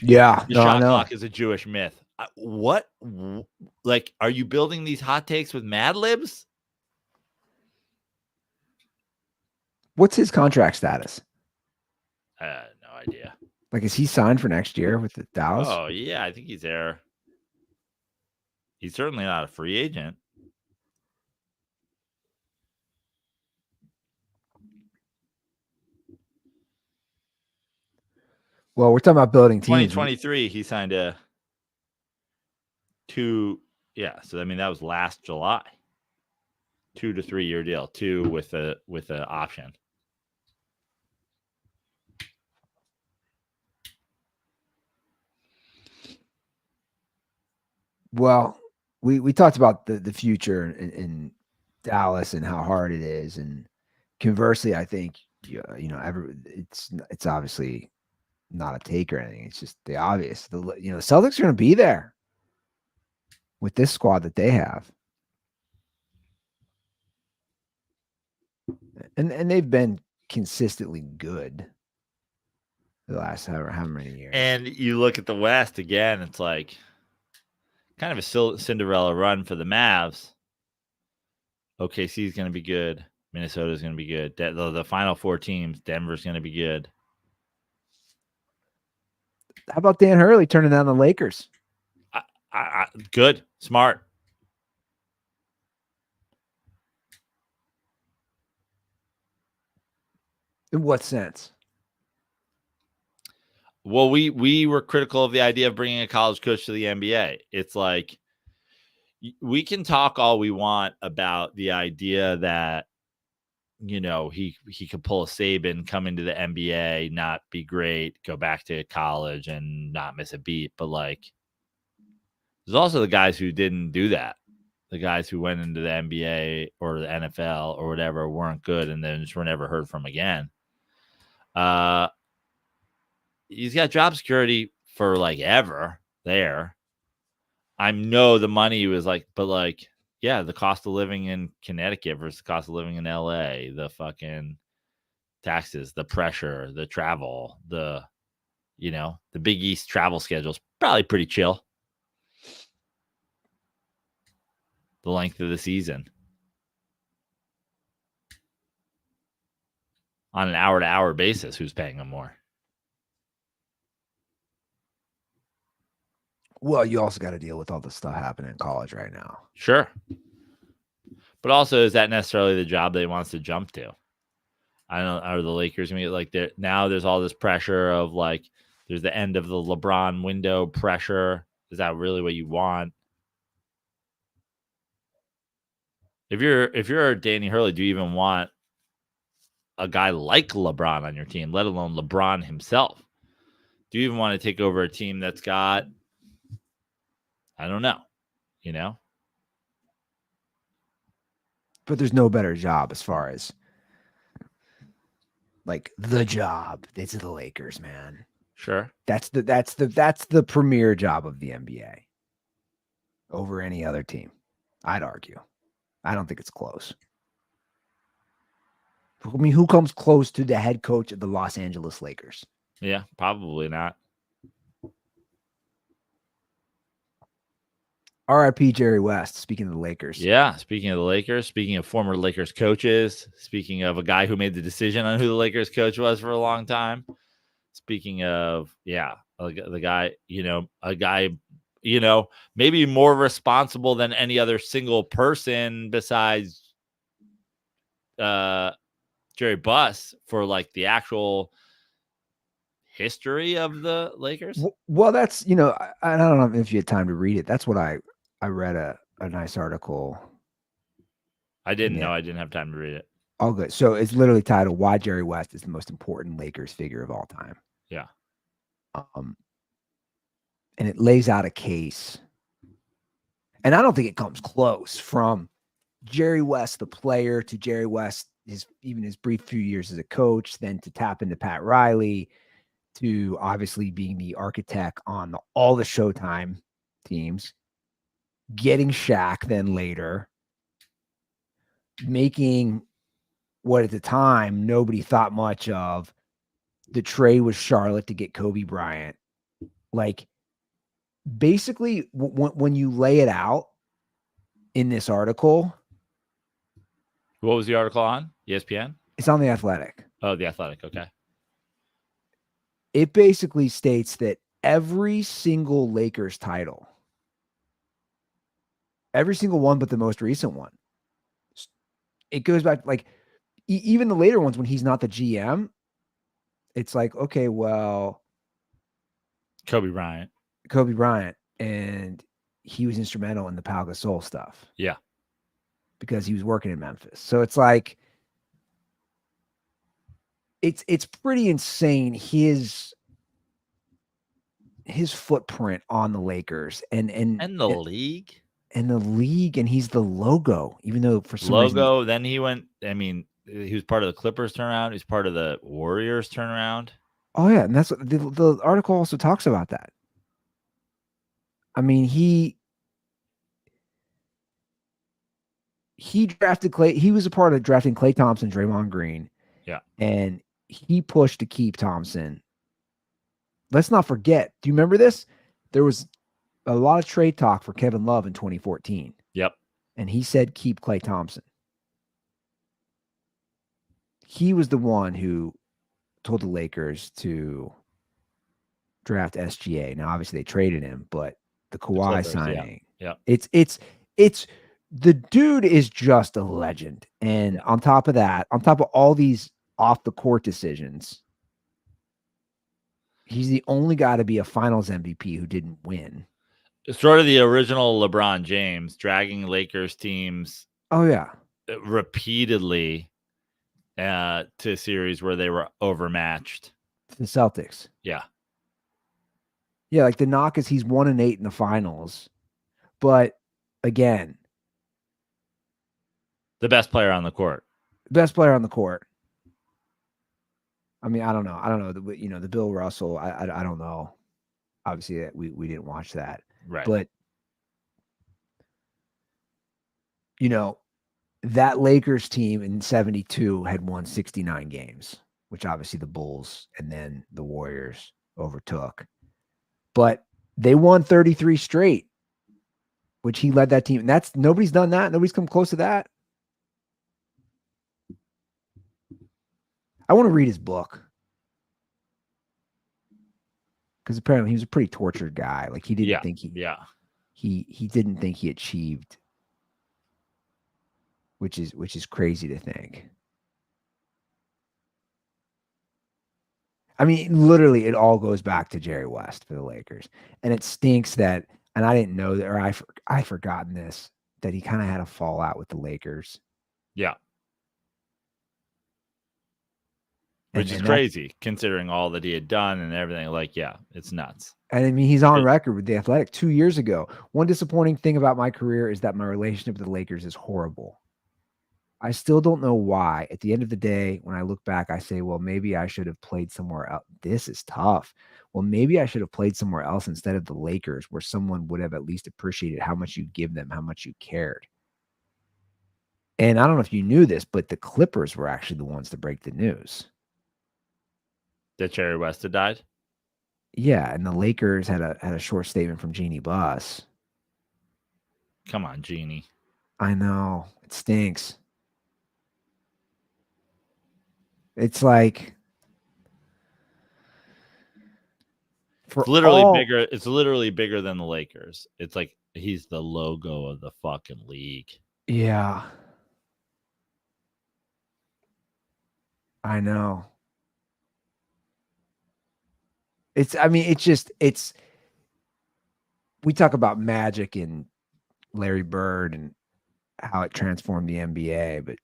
S2: Yeah,
S3: The
S2: no, I
S3: shot
S2: know.
S3: clock is a Jewish myth. What? Like, are you building these hot takes with Mad Libs?
S2: What's his contract status?
S3: No idea.
S2: Like, is he signed for next year with the Dallas?
S3: Oh, yeah, I think he's there. He's certainly not a free agent.
S2: Well, we're talking about building teams.
S3: 2023, he signed a 2. Yeah, so I mean that was last July. 2 to 3 year deal, 2 with a option.
S2: Well, we talked about the future in Dallas and how hard it is, and conversely, I think it's obviously not a take or anything. It's just the obvious. The Celtics are going to be there with this squad that they have, and they've been consistently good the last however many years.
S3: And you look at the West again, it's like kind of a Cinderella run for the Mavs. OKC is going to be good. Minnesota is going to be good. The final 4 teams, Denver's going to be good.
S2: How about Dan Hurley turning down the Lakers?
S3: Good, smart.
S2: In what sense?
S3: Well, we were critical of the idea of bringing a college coach to the NBA. It's like we can talk all we want about the idea that he could pull a Saban, come into the NBA, not be great, go back to college and not miss a beat. But like, there's also the guys who didn't do that. The guys who went into the NBA or the NFL or whatever weren't good and then just were never heard from again. He's got job security for like ever there. I know the money was like, but like, yeah, the cost of living in Connecticut versus the cost of living in LA, the fucking taxes, the pressure, the travel, the Big East travel schedule is probably pretty chill. The length of the season on an hour-to-hour basis, who's paying them more?
S2: Well, you also got to deal with all the stuff happening in college right now.
S3: Sure. But also, is that necessarily the job that he wants to jump to? I don't know. Are the Lakers going to be like now there's all this pressure of like, there's the end of the LeBron window pressure. Is that really what you want? If you're Danny Hurley, do you even want a guy like LeBron on your team, let alone LeBron himself? Do you even want to take over a team that's got, I don't know,
S2: But there's no better job as far as like the job. It's the Lakers, man.
S3: Sure.
S2: That's the premier job of the NBA over any other team. I'd argue. I don't think it's close. I mean, who comes close to the head coach of the Los Angeles Lakers?
S3: Yeah, probably not.
S2: RIP Jerry West, speaking of the Lakers.
S3: Yeah, speaking of the Lakers, speaking of former Lakers coaches, speaking of a guy who made the decision on who the Lakers coach was for a long time. Speaking of, the guy, a guy, maybe more responsible than any other single person besides Jerry Buss for like the actual history of the Lakers.
S2: Well, that's, I don't know if you had time to read it. That's what I read a nice article.
S3: I didn't know. I didn't have time to read it.
S2: All good. So it's literally titled "Why Jerry West is the Most Important Lakers Figure of All Time."
S3: Yeah.
S2: And it lays out a case And I don't think it comes close from Jerry West, the player, to Jerry West, even his brief few years as a coach, then to tap into Pat Riley, to obviously being the architect on all the Showtime teams, getting Shaq then later, making what at the time nobody thought much of the trade with Charlotte to get Kobe Bryant. Like, basically, when you lay it out in this article,
S3: What was the article on? ESPN?
S2: it's on The Athletic.
S3: Oh, The Athletic. Okay.
S2: It basically states that every single Lakers title, every single one but the most recent one, it goes back, like, even the later ones when he's not the GM, it's like, okay, well,
S3: Kobe Bryant.
S2: And he was instrumental in the Pau Gasol stuff.
S3: Yeah.
S2: Because he was working in Memphis. So it's like, it's pretty insane his footprint on the Lakers and
S3: the league.
S2: And the league, and he's the logo, even though for some
S3: logo.
S2: reason,
S3: Then he went. I mean, he was part of the Clippers turnaround. He's part of the Warriors turnaround.
S2: Oh yeah, and that's what the article also talks about that. I mean, he drafted Clay. He was a part of drafting Klay Thompson, Draymond Green.
S3: Yeah,
S2: and he pushed to keep Thompson. Let's not forget. Do you remember this? There was a lot of trade talk for Kevin Love in 2014.
S3: Yep.
S2: And he said, keep Klay Thompson. He was the one who told the Lakers to draft SGA. Now, obviously they traded him, but the Kawhi signing.
S3: Yeah.
S2: It's the dude is just a legend. And on top of that, on top of all these off the court decisions, he's the only guy to be a finals MVP who didn't win.
S3: Sort of the original LeBron James, dragging Lakers teams.
S2: Oh yeah,
S3: repeatedly to series where they were overmatched.
S2: The Celtics.
S3: Yeah.
S2: Yeah, like the knock is he's 1-8 in the finals, but again,
S3: the best player on the court.
S2: Best player on the court. I mean, I don't know. The Bill Russell. I don't know. Obviously, we didn't watch that.
S3: Right.
S2: But that Lakers team in 72 had won 69 games, which obviously the Bulls and then the Warriors overtook. But they won 33 straight, which he led that team. And nobody's done that. Nobody's come close to that. I want to read his book. Because apparently he was a pretty tortured guy. Like he didn't think he didn't think he achieved, which is crazy to think. I mean, literally, it all goes back to Jerry West for the Lakers, and it stinks that. And I didn't know that, or I forgotten this, that he kind of had a fallout with the Lakers.
S3: Yeah. Which is crazy considering all that he had done and everything. Like, yeah, it's nuts.
S2: And I mean, he's on record with The Athletic 2 years ago. One disappointing thing about my career is that my relationship with the Lakers is horrible. I still don't know why. At the end of the day, when I look back, I say, well, maybe I should have played somewhere else. This is tough. Well, maybe I should have played somewhere else instead of the Lakers, where someone would have at least appreciated how much you give them, how much you cared. And I don't know if you knew this, but the Clippers were actually the ones to break the news.
S3: That Jerry West had died?
S2: Yeah, and the Lakers had a short statement from Jeannie Buss.
S3: Come on, Jeannie.
S2: I know. It stinks. It's like
S3: it's literally bigger than the Lakers. It's like he's the logo of the fucking league.
S2: Yeah. I know. We talk about Magic and Larry Bird and how it transformed the NBA, but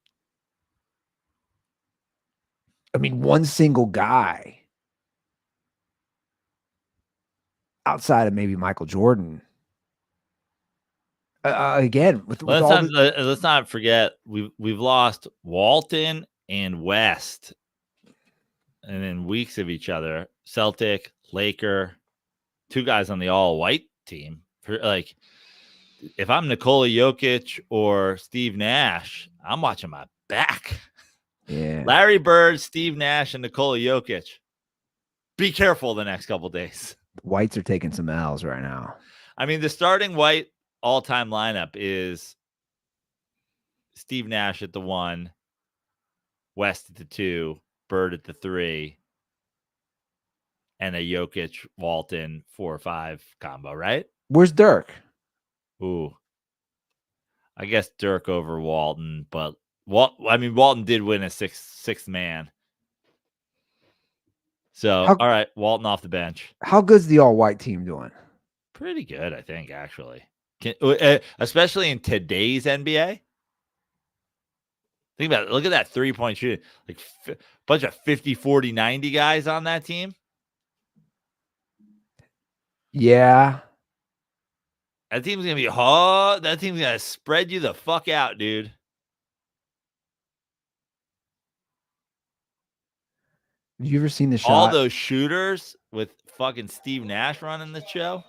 S2: I mean, one single guy outside of maybe Michael Jordan, Again, with all
S3: let's not forget we've lost Walton and West, and in weeks of each other. Celtic, Laker, 2 guys on the all white team. Like, if I'm Nikola Jokic or Steve Nash, I'm watching my back.
S2: Yeah.
S3: Larry Bird, Steve Nash, and Nikola Jokic. Be careful the next couple days.
S2: Whites are taking some L's right now.
S3: I mean, the starting white all-time lineup is Steve Nash at the 1, West at the 2, Bird at the 3, and a Jokic Walton 4 or 5 combo, right?
S2: Where's Dirk?
S3: Ooh. I guess Dirk over Walton, but Walton did win a sixth man. So, all right, Walton off the bench.
S2: How good's the all-white team doing?
S3: Pretty good, I think, actually. Especially in today's NBA. Think about it. Look at that three-point shooting. Like a bunch of 50, 40, 90 guys on that team.
S2: Yeah.
S3: That team's going to be hard. That team's going to spread you the fuck out, dude.
S2: Have you ever seen the shot?
S3: All those shooters with fucking Steve Nash running the show.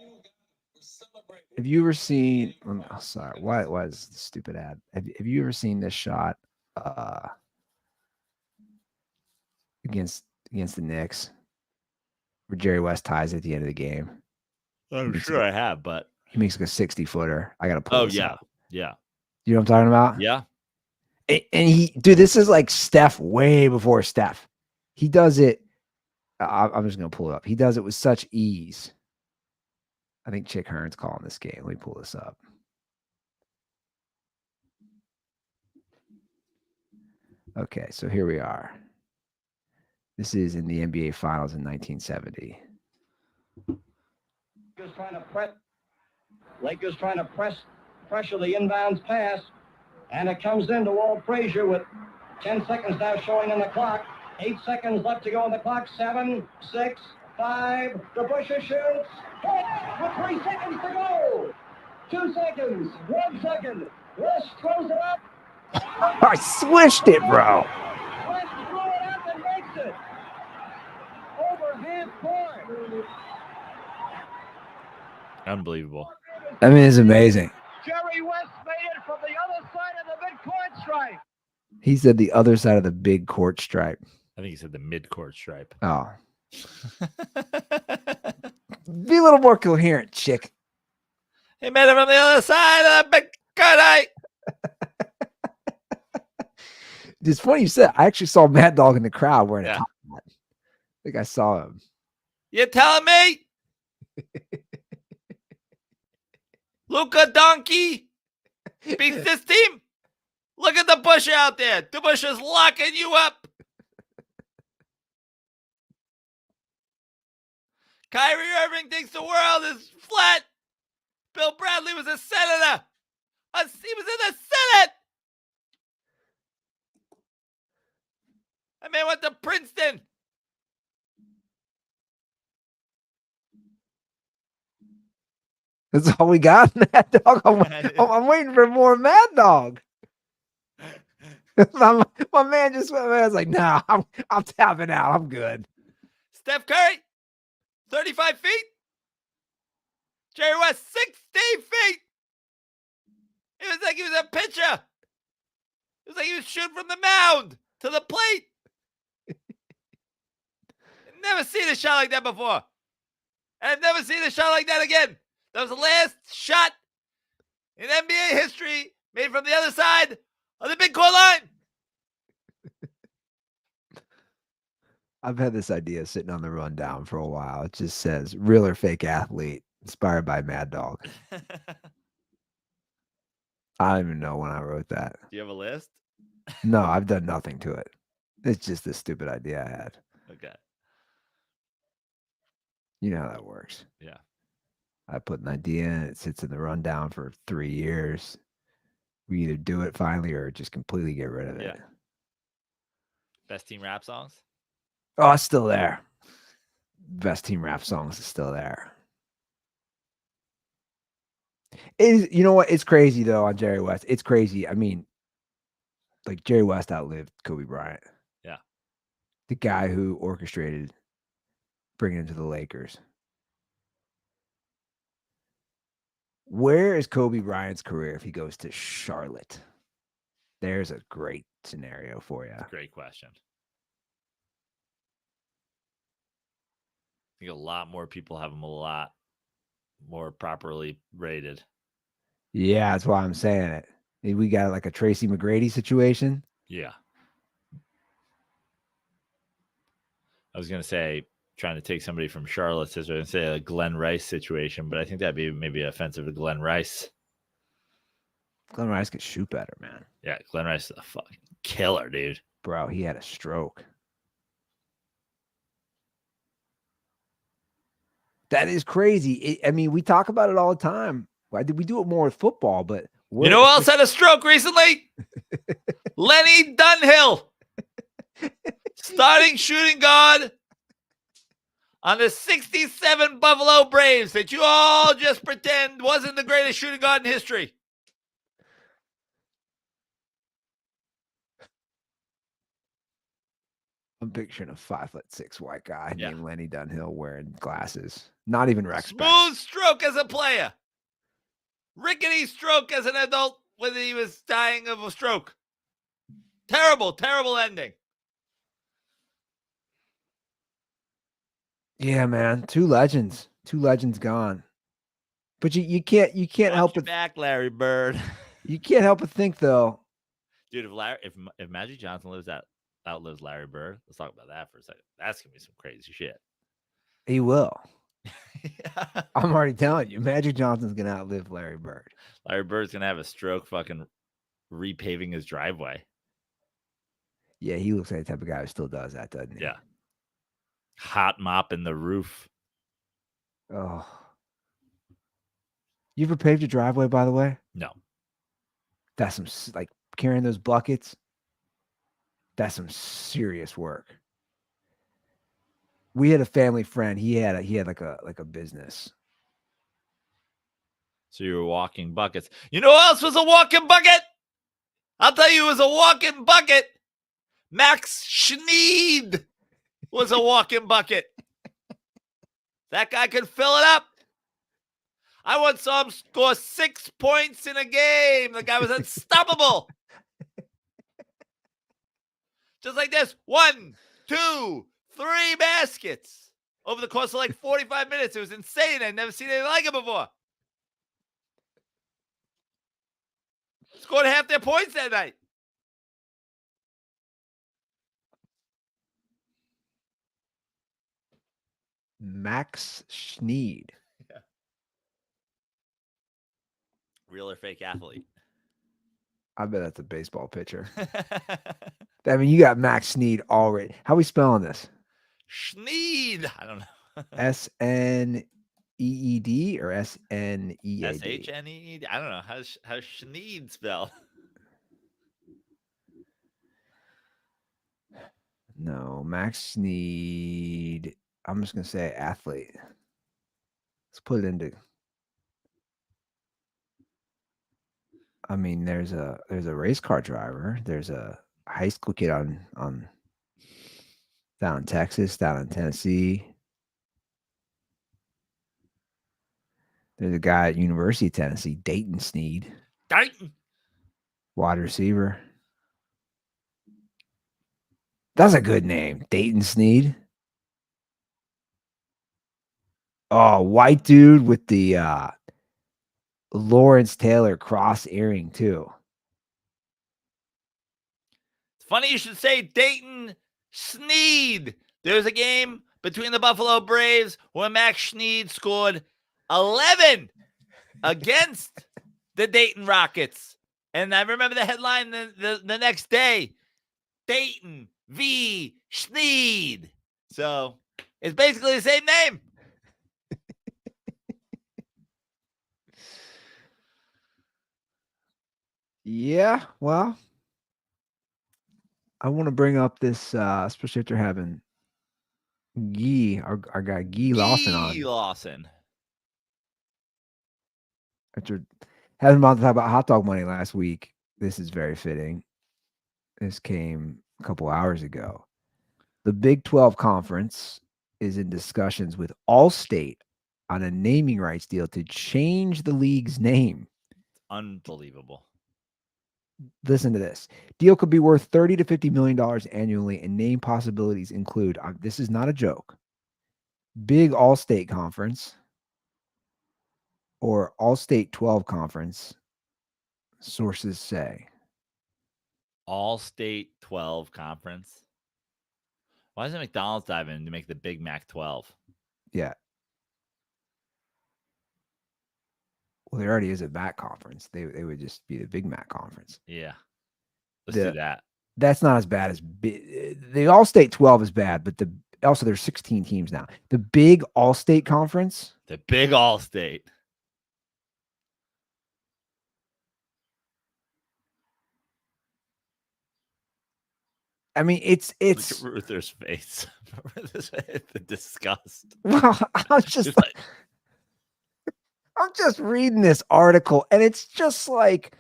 S2: Have you ever seen? Oh, sorry, why is the stupid ad? Have you ever seen this shot against the Knicks, where Jerry West ties at the end of the game?
S3: I'm sure I have, but
S2: he makes like a 60-footer. I gotta pull. This up.
S3: Yeah.
S2: You know what I'm talking about?
S3: Yeah.
S2: And this is like Steph way before Steph. He does it. I'm just gonna pull it up. He does it with such ease. I think Chick Hearn's calling this game. Let me pull this up. Okay, so here we are. This is in the NBA Finals in 1970.
S4: Lakers trying to pressure the inbounds pass, and it comes into Walt Frazier with 10 seconds now showing on the clock. 8 seconds left to go on the clock. 7, 6, 5. DeBusschere shoots. Hit with 3 seconds to go. 2 seconds. 1 second. West throws it up.
S2: I swished it, bro.
S4: West threw it up and makes it. Over half court.
S3: Unbelievable.
S2: I mean, it's amazing.
S4: Jerry West made it from the other side of the midcourt stripe.
S2: He said the other side of the big court stripe.
S3: I think he said the mid-court stripe.
S2: Oh. Be a little more coherent, Chick.
S3: He made it from the other side of the big court.
S2: It's funny you said. I actually saw Mad Dog in the crowd wearing a top hat. I think I saw him.
S3: You telling me? Luka Donkey beats this team? Look at the Bush out there. The Bush is locking you up. Kyrie Irving thinks the world is flat. Bill Bradley was a senator. He was in the Senate. That man went to Princeton.
S2: That's all we got, Mad Dog. I'm waiting for more Mad Dog. my man just went. I was like, "Nah, I'm tapping out. I'm good."
S3: Steph Curry, 35 feet. Jerry West, 60 feet. It was like he was a pitcher. It was like he was shooting from the mound to the plate. Never seen a shot like that before. And I've never seen a shot like that again. That was the last shot in NBA history made from the other side of the big court line.
S2: I've had this idea sitting on the rundown for a while. It just says real or fake athlete inspired by Mad Dog. I don't even know when I wrote that.
S3: Do you have a list?
S2: No, I've done nothing to it. It's just this stupid idea I had.
S3: Okay.
S2: You know how that works.
S3: Yeah.
S2: I put an idea in, it sits in the rundown for 3 years. We either do it finally or just completely get rid of it.
S3: Yeah. Best team rap songs?
S2: Oh, it's still there. Best team rap songs is still there. You know what? It's crazy though on Jerry West. It's crazy. I mean, like Jerry West outlived Kobe Bryant.
S3: Yeah.
S2: The guy who orchestrated bringing him to the Lakers. Where is Kobe Bryant's career if he goes to Charlotte? There's a great scenario for you.
S3: Great question. I think a lot more people have him a lot more properly rated.
S2: Yeah, that's why I'm saying it. Maybe we got like a Tracy McGrady situation.
S3: Yeah. I was going to say, trying to take somebody from Charlotte, says I was going to say a Glenn Rice situation, but I think that'd be maybe offensive to Glenn Rice.
S2: Glenn Rice could shoot better, man.
S3: Yeah, Glenn Rice is a fucking killer, dude.
S2: Bro, he had a stroke. That is crazy. I mean, we talk about it all the time. Why did we do it more with football? But
S3: you know who else had a stroke recently? Lenny Dunhill. Starting shooting guard on the 67 Buffalo Braves that you all just pretend wasn't the greatest shooting guard in history.
S2: I'm picturing a 5'6" white guy named Lenny Dunhill wearing glasses. Not even rec specs.
S3: Smooth stroke as a player. Rickety stroke as an adult when he was dying of a stroke. Terrible, terrible ending.
S2: Yeah, man. Two legends gone. But you can't help but
S3: back, Larry Bird.
S2: You can't help but think though.
S3: Dude, if Magic Johnson outlives Larry Bird, let's talk about that for a second. That's gonna be some crazy shit.
S2: He will. I'm already telling you, Magic Johnson's gonna outlive Larry Bird.
S3: Larry Bird's gonna have a stroke fucking repaving his driveway.
S2: Yeah, he looks like the type of guy who still does that, doesn't he?
S3: Yeah. Hot mopping the roof.
S2: Oh. You ever paved your driveway, by the way?
S3: No.
S2: That's some, like, carrying those buckets. That's some serious work. We had a family friend. He had like a business.
S3: So you were walking buckets. You know who else was a walking bucket? I'll tell you who was a walking bucket. Max Schneed was a walking bucket. That guy could fill it up. I once saw him score 6 points in a game. The guy was unstoppable. Just like this. 1, 2, 3 baskets over the course of like 45 minutes. It was insane. I'd never seen anything like it before. Scored half their points that night.
S2: Max Schneed.
S3: Yeah. Real or fake athlete?
S2: I bet that's a baseball pitcher. I mean, you got Max Schneed already. How are we spelling this?
S3: Schneed. I don't know.
S2: SNEED or SNEAD?
S3: SHNEED. I don't know. How's Schneed spelled?
S2: No, Max Schneed. I'm just gonna say athlete. Let's put it into. I mean, there's a race car driver. There's a high school kid on down in Texas, down in Tennessee. There's a guy at University of Tennessee, Dayton Sneed.
S3: Dayton.
S2: Wide receiver. That's a good name, Dayton Sneed. Oh, white dude with the Lawrence Taylor cross earring too.
S3: It's funny you should say Dayton Sneed. There was a game between the Buffalo Braves where Max Schneed scored 11 against the Dayton Rockets. And I remember the headline the next day, Dayton v. Schneed. So it's basically the same name.
S2: Yeah, well, I want to bring up this, especially after having Guy, our guy Guy Lawson on.
S3: Lawson.
S2: After having about to talk about hot dog money last week, this is very fitting. This came a couple hours ago. The Big 12 Conference is in discussions with Allstate on a naming rights deal to change the league's name.
S3: Unbelievable.
S2: Listen to this. Deal could be worth $30 to $50 million annually, and name possibilities include, this is not a joke, Big Allstate Conference or Allstate 12 Conference, sources say.
S3: All-State 12 conference. Why doesn't McDonald's dive in to make the Big Mac 12?
S2: Yeah. Well, there already is a MAC conference. They would just be the Big Mac conference.
S3: Yeah. Let's do that.
S2: That's not as bad as the Allstate 12 is bad, but also there's 16 teams now. The Big Allstate Conference.
S3: The Big All-State.
S2: I mean, it's
S3: Look at Ruther's face. The disgust.
S2: Well, I'm just I'm just reading this article, and it's just like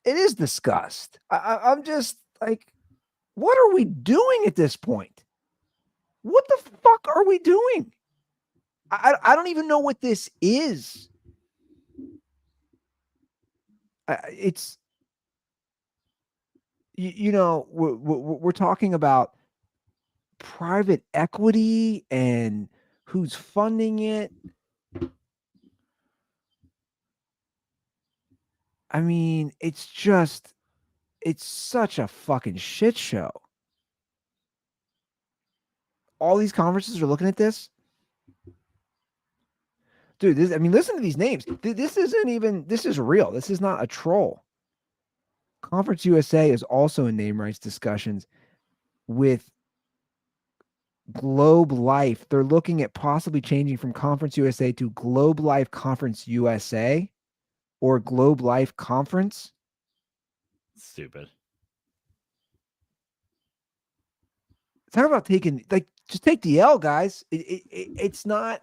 S2: it is disgust. I'm just like, what are we doing at this point? What the fuck are we doing? I don't even know what this is. It's you know, we're talking about private equity and who's funding it. I mean, it's such a fucking shit show. All these conferences are looking at this. Dude, listen to these names. This is real. This is not a troll. Conference USA is also in name rights discussions with Globe Life. They're looking at possibly changing from Conference USA to Globe Life Conference USA or Globe Life Conference.
S3: Stupid.
S2: Talk about taking, just take the L, guys. It's not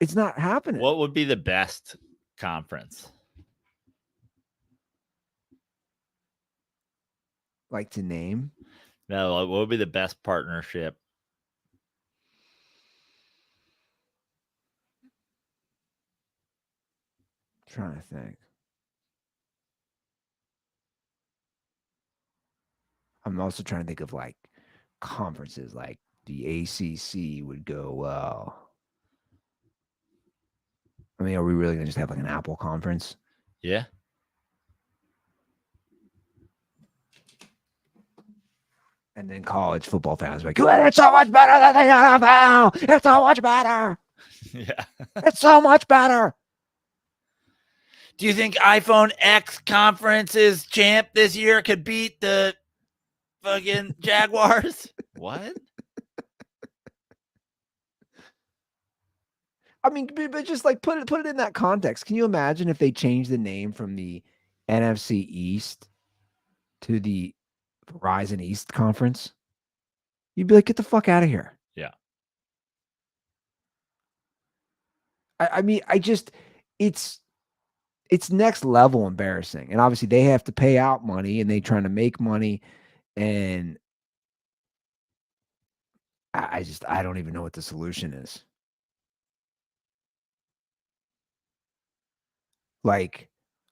S2: happening.
S3: What would be the best conference?
S2: Like to name?
S3: No, what would be the best partnership?
S2: I'm trying to think. I'm also trying to think of like conferences, like the ACC would go well. I mean, are we really gonna just have like an Apple conference?
S3: Yeah.
S2: And then college football fans are like, it's so much better than the NFL. It's so much better.
S3: Yeah.
S2: It's so much better.
S3: Do you think iPhone X conference's champ this year could beat the fucking Jaguars? What?
S2: I mean, but just like put it in that context. Can you imagine if they changed the name from the NFC East to the Verizon East Conference? You'd be like, get the fuck out of here.
S3: Yeah.
S2: I mean, it's next level embarrassing. And obviously they have to pay out money and they trying to make money. And I don't even know what the solution is. Like,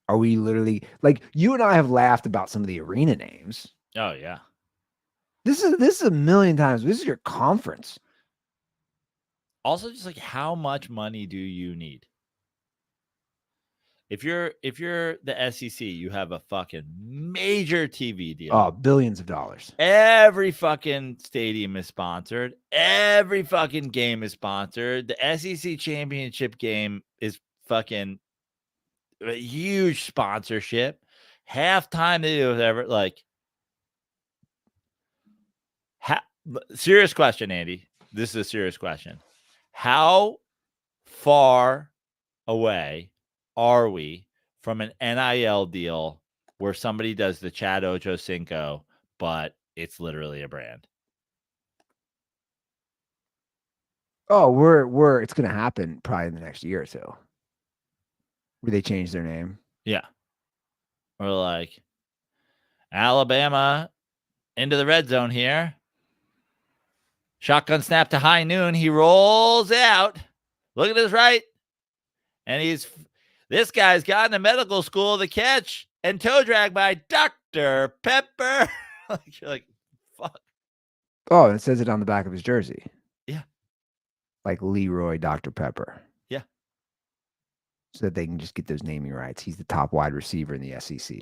S2: are we literally, like, you and I have laughed about some of the arena names.
S3: Oh yeah.
S2: This is a million times. This is your conference.
S3: Also, just like, how much money do you need? If you're the SEC, you have a fucking major TV deal.
S2: Oh, billions of dollars.
S3: Every fucking stadium is sponsored. Every fucking game is sponsored. The SEC championship game is fucking a huge sponsorship. Halftime, they do whatever. Like, serious question, Andy. This is a serious question. How far away are we from an NIL deal where somebody does the Chad Ochocinco, but it's literally a brand?
S2: Oh, we're it's gonna happen probably in the next year or two. Where they change their name.
S3: Yeah. Or like Alabama into the red zone here. Shotgun snap to high noon. He rolls out. Look at his right. And this guy's got into medical school to catch and toe drag by Dr. Pepper. You're like, fuck.
S2: Oh, it says it on the back of his jersey.
S3: Yeah.
S2: Like Leroy Dr. Pepper.
S3: Yeah.
S2: So that they can just get those naming rights. He's the top wide receiver in the SEC.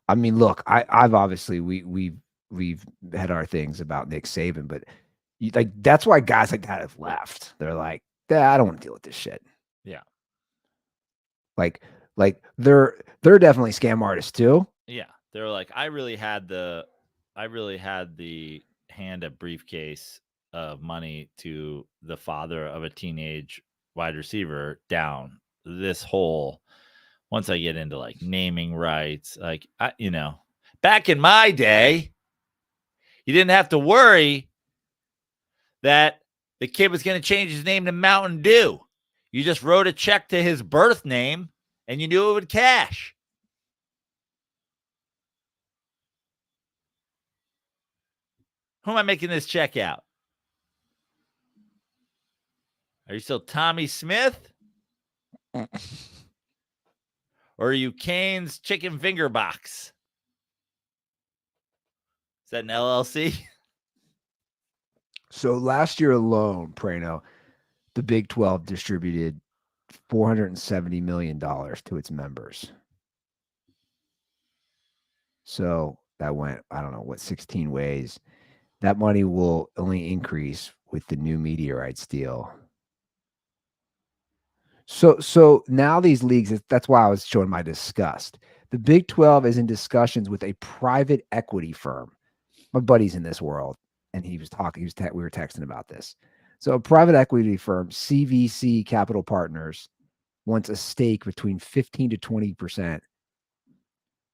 S2: I mean, look, I've obviously we've had our things about Nick Saban, but like that's why guys like that have left. They're like, I don't want to deal with this shit.
S3: Yeah.
S2: Like they're definitely scam artists too.
S3: Yeah. They're like, I really had the hand a briefcase of money to the father of a teenage wide receiver down this hole. Once I get into like naming rights, like back in my day, you didn't have to worry that the kid was going to change his name to Mountain Dew. You just wrote a check to his birth name and you knew it would cash. Who am I making this check out? Are you still Tommy Smith? Or are you Kane's Chicken Finger Box? Is that an LLC?
S2: So last year alone, Prano, the Big 12 distributed $470 million to its members. So that went, I don't know, what, 16 ways. That money will only increase with the new media rights deal. So now these leagues, that's why I was showing my disgust. The Big 12 is in discussions with a private equity firm. My buddy's in this world, and he was talking. We were texting about this. So a private equity firm, CVC Capital Partners, wants a stake between 15 to 20%,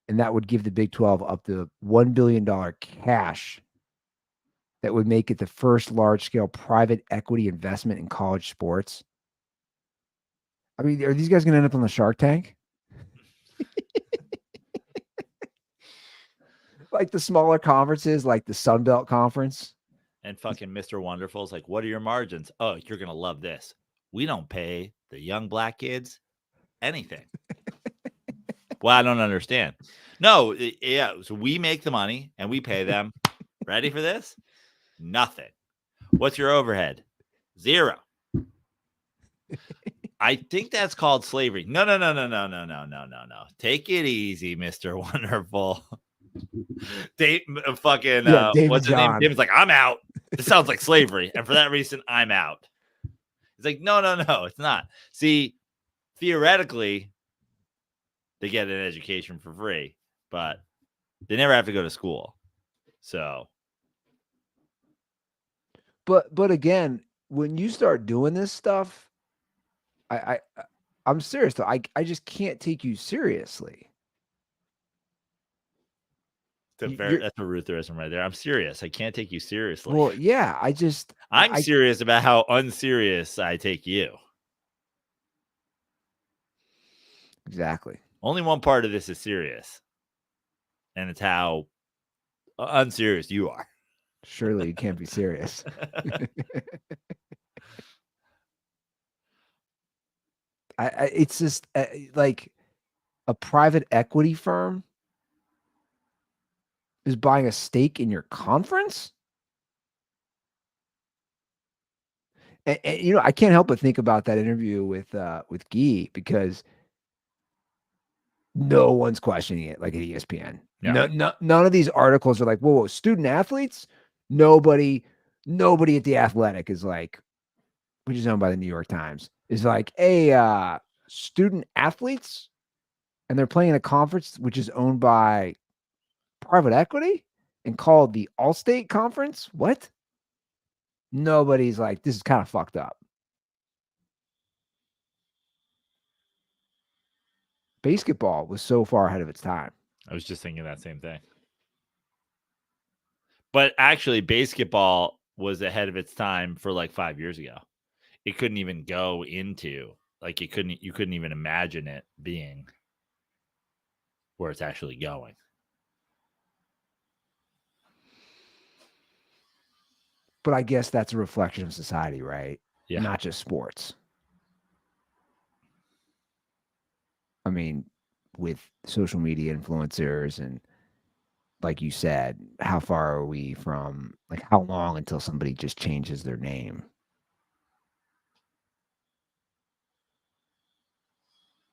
S2: and that would give the Big 12 up to $1 billion cash. That would make it the first large-scale private equity investment in college sports. I mean, are these guys going to end up on the Shark Tank? Like the smaller conferences, like the Sun Belt Conference.
S3: And fucking Mr. Wonderful's like, what are your margins? Oh, you're going to love this. We don't pay the young black kids anything. Well, I don't understand. No, yeah. So we make the money and we pay them. Ready for this? Nothing. What's your overhead? Zero. I think that's called slavery. No. Take it easy, Mr. Wonderful. David what's his name? David's like, I'm out. This sounds like slavery. And for that reason, I'm out. It's like, no, it's not. See, theoretically, they get an education for free, but they never have to go to school. So.
S2: But again, when you start doing this stuff, I'm serious though. I just can't take you seriously.
S3: That's a Rutherism right there. I'm serious. I can't take you seriously.
S2: Well, yeah,
S3: I'm serious about how unserious I take you.
S2: Exactly.
S3: Only one part of this is serious, and it's how unserious you are.
S2: Surely you can't be serious. It's just like a private equity firm is buying a stake in your conference. And I can't help but think about that interview with Guy, because no one's questioning it like at ESPN. Yeah. No, none of these articles are like, whoa, student athletes? Nobody at The Athletic is like, which is owned by the New York Times, is like, hey, student athletes, and they're playing in a conference which is owned by private equity and called the All-State Conference. What? Nobody's like, this is kind of fucked up. Basketball was so far ahead of its time.
S3: I was just thinking that same thing. But actually, basketball was ahead of its time for like 5 years ago. It couldn't even go into like you couldn't even imagine it being where it's actually going.
S2: But I guess that's a reflection of society, right?
S3: Yeah.
S2: Not just sports. I mean, with social media influencers and like you said, how far are we from like how long until somebody just changes their name?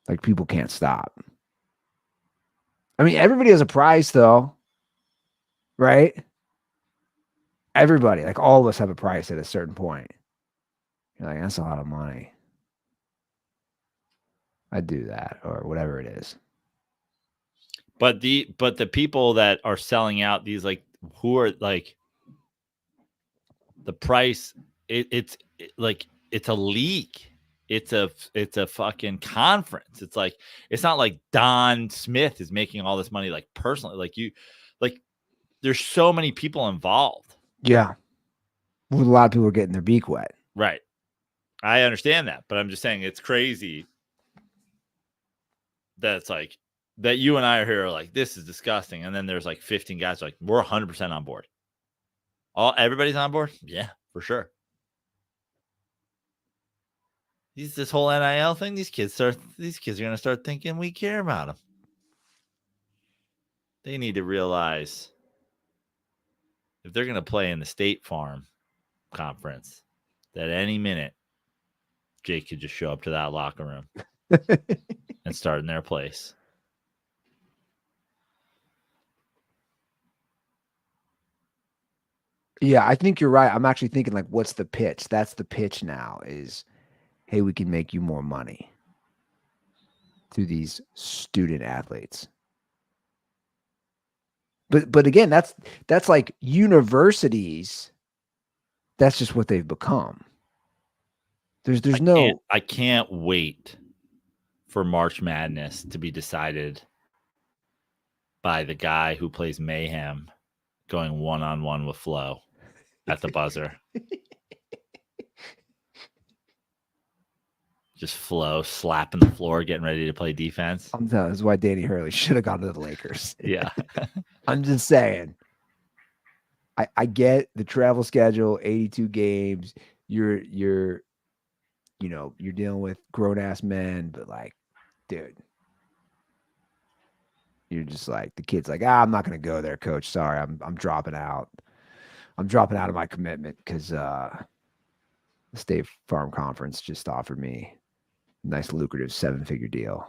S2: Like people can't stop. I mean, everybody has a price though, right? Everybody, like all of us have a price at a certain point. You're like, that's a lot of money. I'd do that or whatever it is.
S3: But the people that are selling out these like who are like the price it's a league. It's a fucking conference. It's like it's not like Don Smith is making all this money like personally. Like there's so many people involved.
S2: Yeah. Well, a lot of people are getting their beak wet.
S3: Right. I understand that, but I'm just saying it's crazy that it's like that you and I are here are like, this is disgusting. And then there's like 15 guys like, we're 100% on board. Everybody's on board? Yeah, for sure. This whole NIL thing, these kids are going to start thinking we care about them. They need to realize if they're going to play in the State Farm Conference, that any minute Jake could just show up to that locker room and start in their place.
S2: Yeah, I think you're right. I'm actually thinking like, what's the pitch? That's the pitch now is, hey, we can make you more money through these student athletes. But again, that's like universities. That's just what they've become.
S3: I can't wait for March Madness to be decided by the guy who plays Mayhem going one-on-one with Flo at the buzzer. Just Flo slapping the floor, getting ready to play defense.
S2: I'm telling you, that's why Danny Hurley should have gone to the Lakers.
S3: Yeah.
S2: I'm just saying. I get the travel schedule, 82 games. You're dealing with grown-ass men, but like, dude, you're just like the kid's like, I'm not gonna go there, coach. Sorry, I'm dropping out. I'm dropping out of my commitment because the State Farm Conference just offered me a nice lucrative 7-figure deal.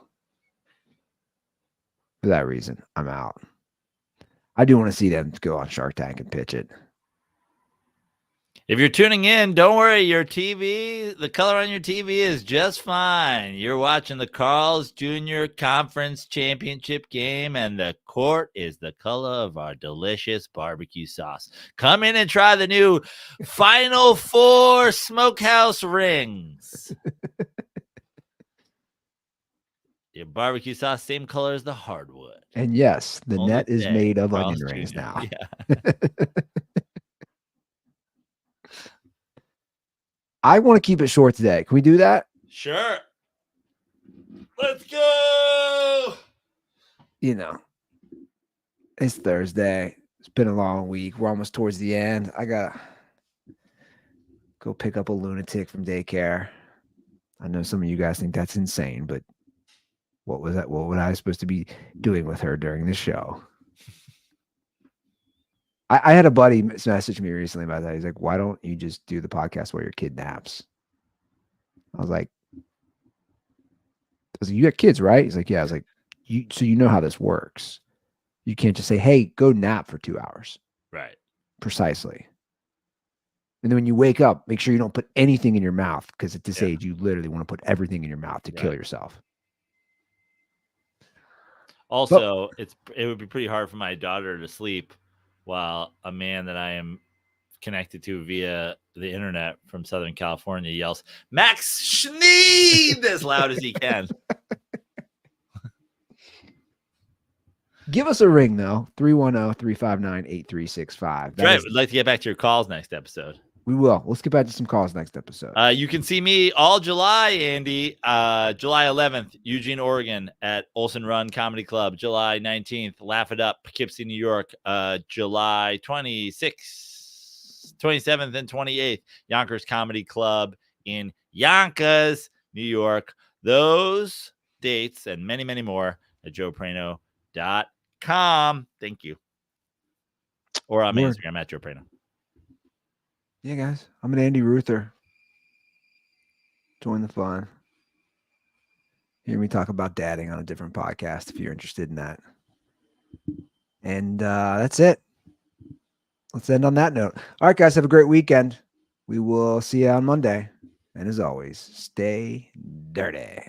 S2: For that reason, I'm out. I do want to see them go on Shark Tank and pitch it.
S3: If you're tuning in, don't worry. Your TV, the color on your TV is just fine. You're watching the Carl's Jr. Conference Championship game, and the court is the color of our delicious barbecue sauce. Come in and try the new Final Four Smokehouse Rings. Your barbecue sauce, same color as the hardwood.
S2: And yes, the
S3: Only
S2: net is
S3: today,
S2: made of
S3: Carl's
S2: onion rings
S3: Jr.
S2: now.
S3: Yeah.
S2: I want to keep it short today. Can we do that?
S3: Sure. Let's go.
S2: It's Thursday. It's been a long week. We're almost towards the end. I got to go pick up a lunatic from daycare. I know some of you guys think that's insane, but what was that? What was I supposed to be doing with her during the show? I had a buddy message me recently about that. He's like, why don't you just do the podcast while your kid naps? I was like, you got kids, right? He's like, yeah. I was like, so you know how this works. You can't just say, hey, go nap for 2 hours.
S3: Right.
S2: Precisely. And then when you wake up, make sure you don't put anything in your mouth because at this age, you literally want to put everything in your mouth to kill yourself.
S3: Also, it would be pretty hard for my daughter to sleep while a man that I am connected to via the internet from Southern California yells, Max Schneed, as loud as he can.
S2: Give us a ring, though. 310-359-8365.
S3: That's right. We'd like to get back to your calls next episode.
S2: We will. Let's get back to some calls next episode.
S3: You can see me all July, Andy. July 11th, Eugene, Oregon at Olson Run Comedy Club. July 19th, Laugh It Up, Poughkeepsie, New York. July 26th, 27th, and 28th, Yonkers Comedy Club in Yonkers, New York. Those dates and many, many more at joeprano.com. Thank you. Or on my Instagram at Joe Prano.
S2: Yeah, guys. I'm an Andy Ruther. Join the fun. Hear me talk about dadding on a different podcast if you're interested in that. And that's it. Let's end on that note. All right, guys. Have a great weekend. We will see you on Monday. And as always, stay dirty.